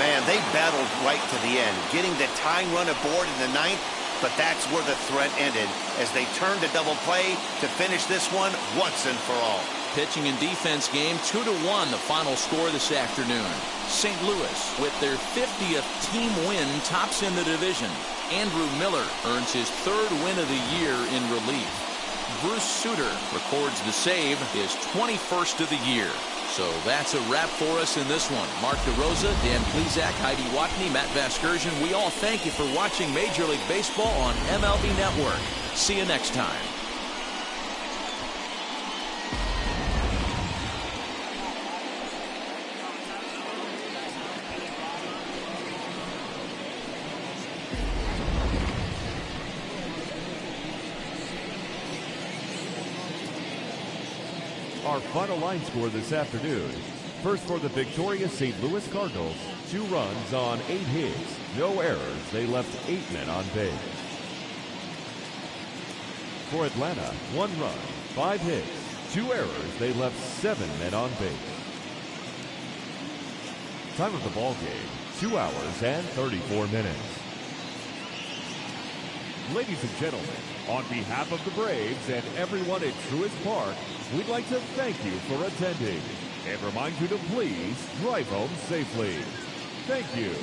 Man, they battled right to the end, getting the tying run aboard in the 9th, but that's where the threat ended as they turned to double play to finish this one once and for all. Pitching and defense game, 2-1 the final score this afternoon. St. Louis, with their 50th team win, tops in the division. Andrew Miller earns his 3rd win of the year in relief. Bruce Sutter records the save, his 21st of the year. So that's a wrap for us in this one. Mark DeRosa, Dan Plesac, Heidi Watney, Matt Vasgersian, we all thank you for watching Major League Baseball on MLB Network. See you next time. Our final line score this afternoon. First for the victorious St. Louis Cardinals, 2 runs on 8 hits, no errors. They left 8 men on base. For Atlanta, 1 run, 5 hits, 2 errors. They left 7 men on base. Time of the ball game, 2 hours and 34 minutes. Ladies and gentlemen, on behalf of the Braves and everyone at Truist Park, we'd like to thank you for attending and remind you to please drive home safely. Thank you.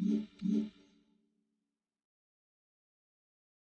Mm-hmm.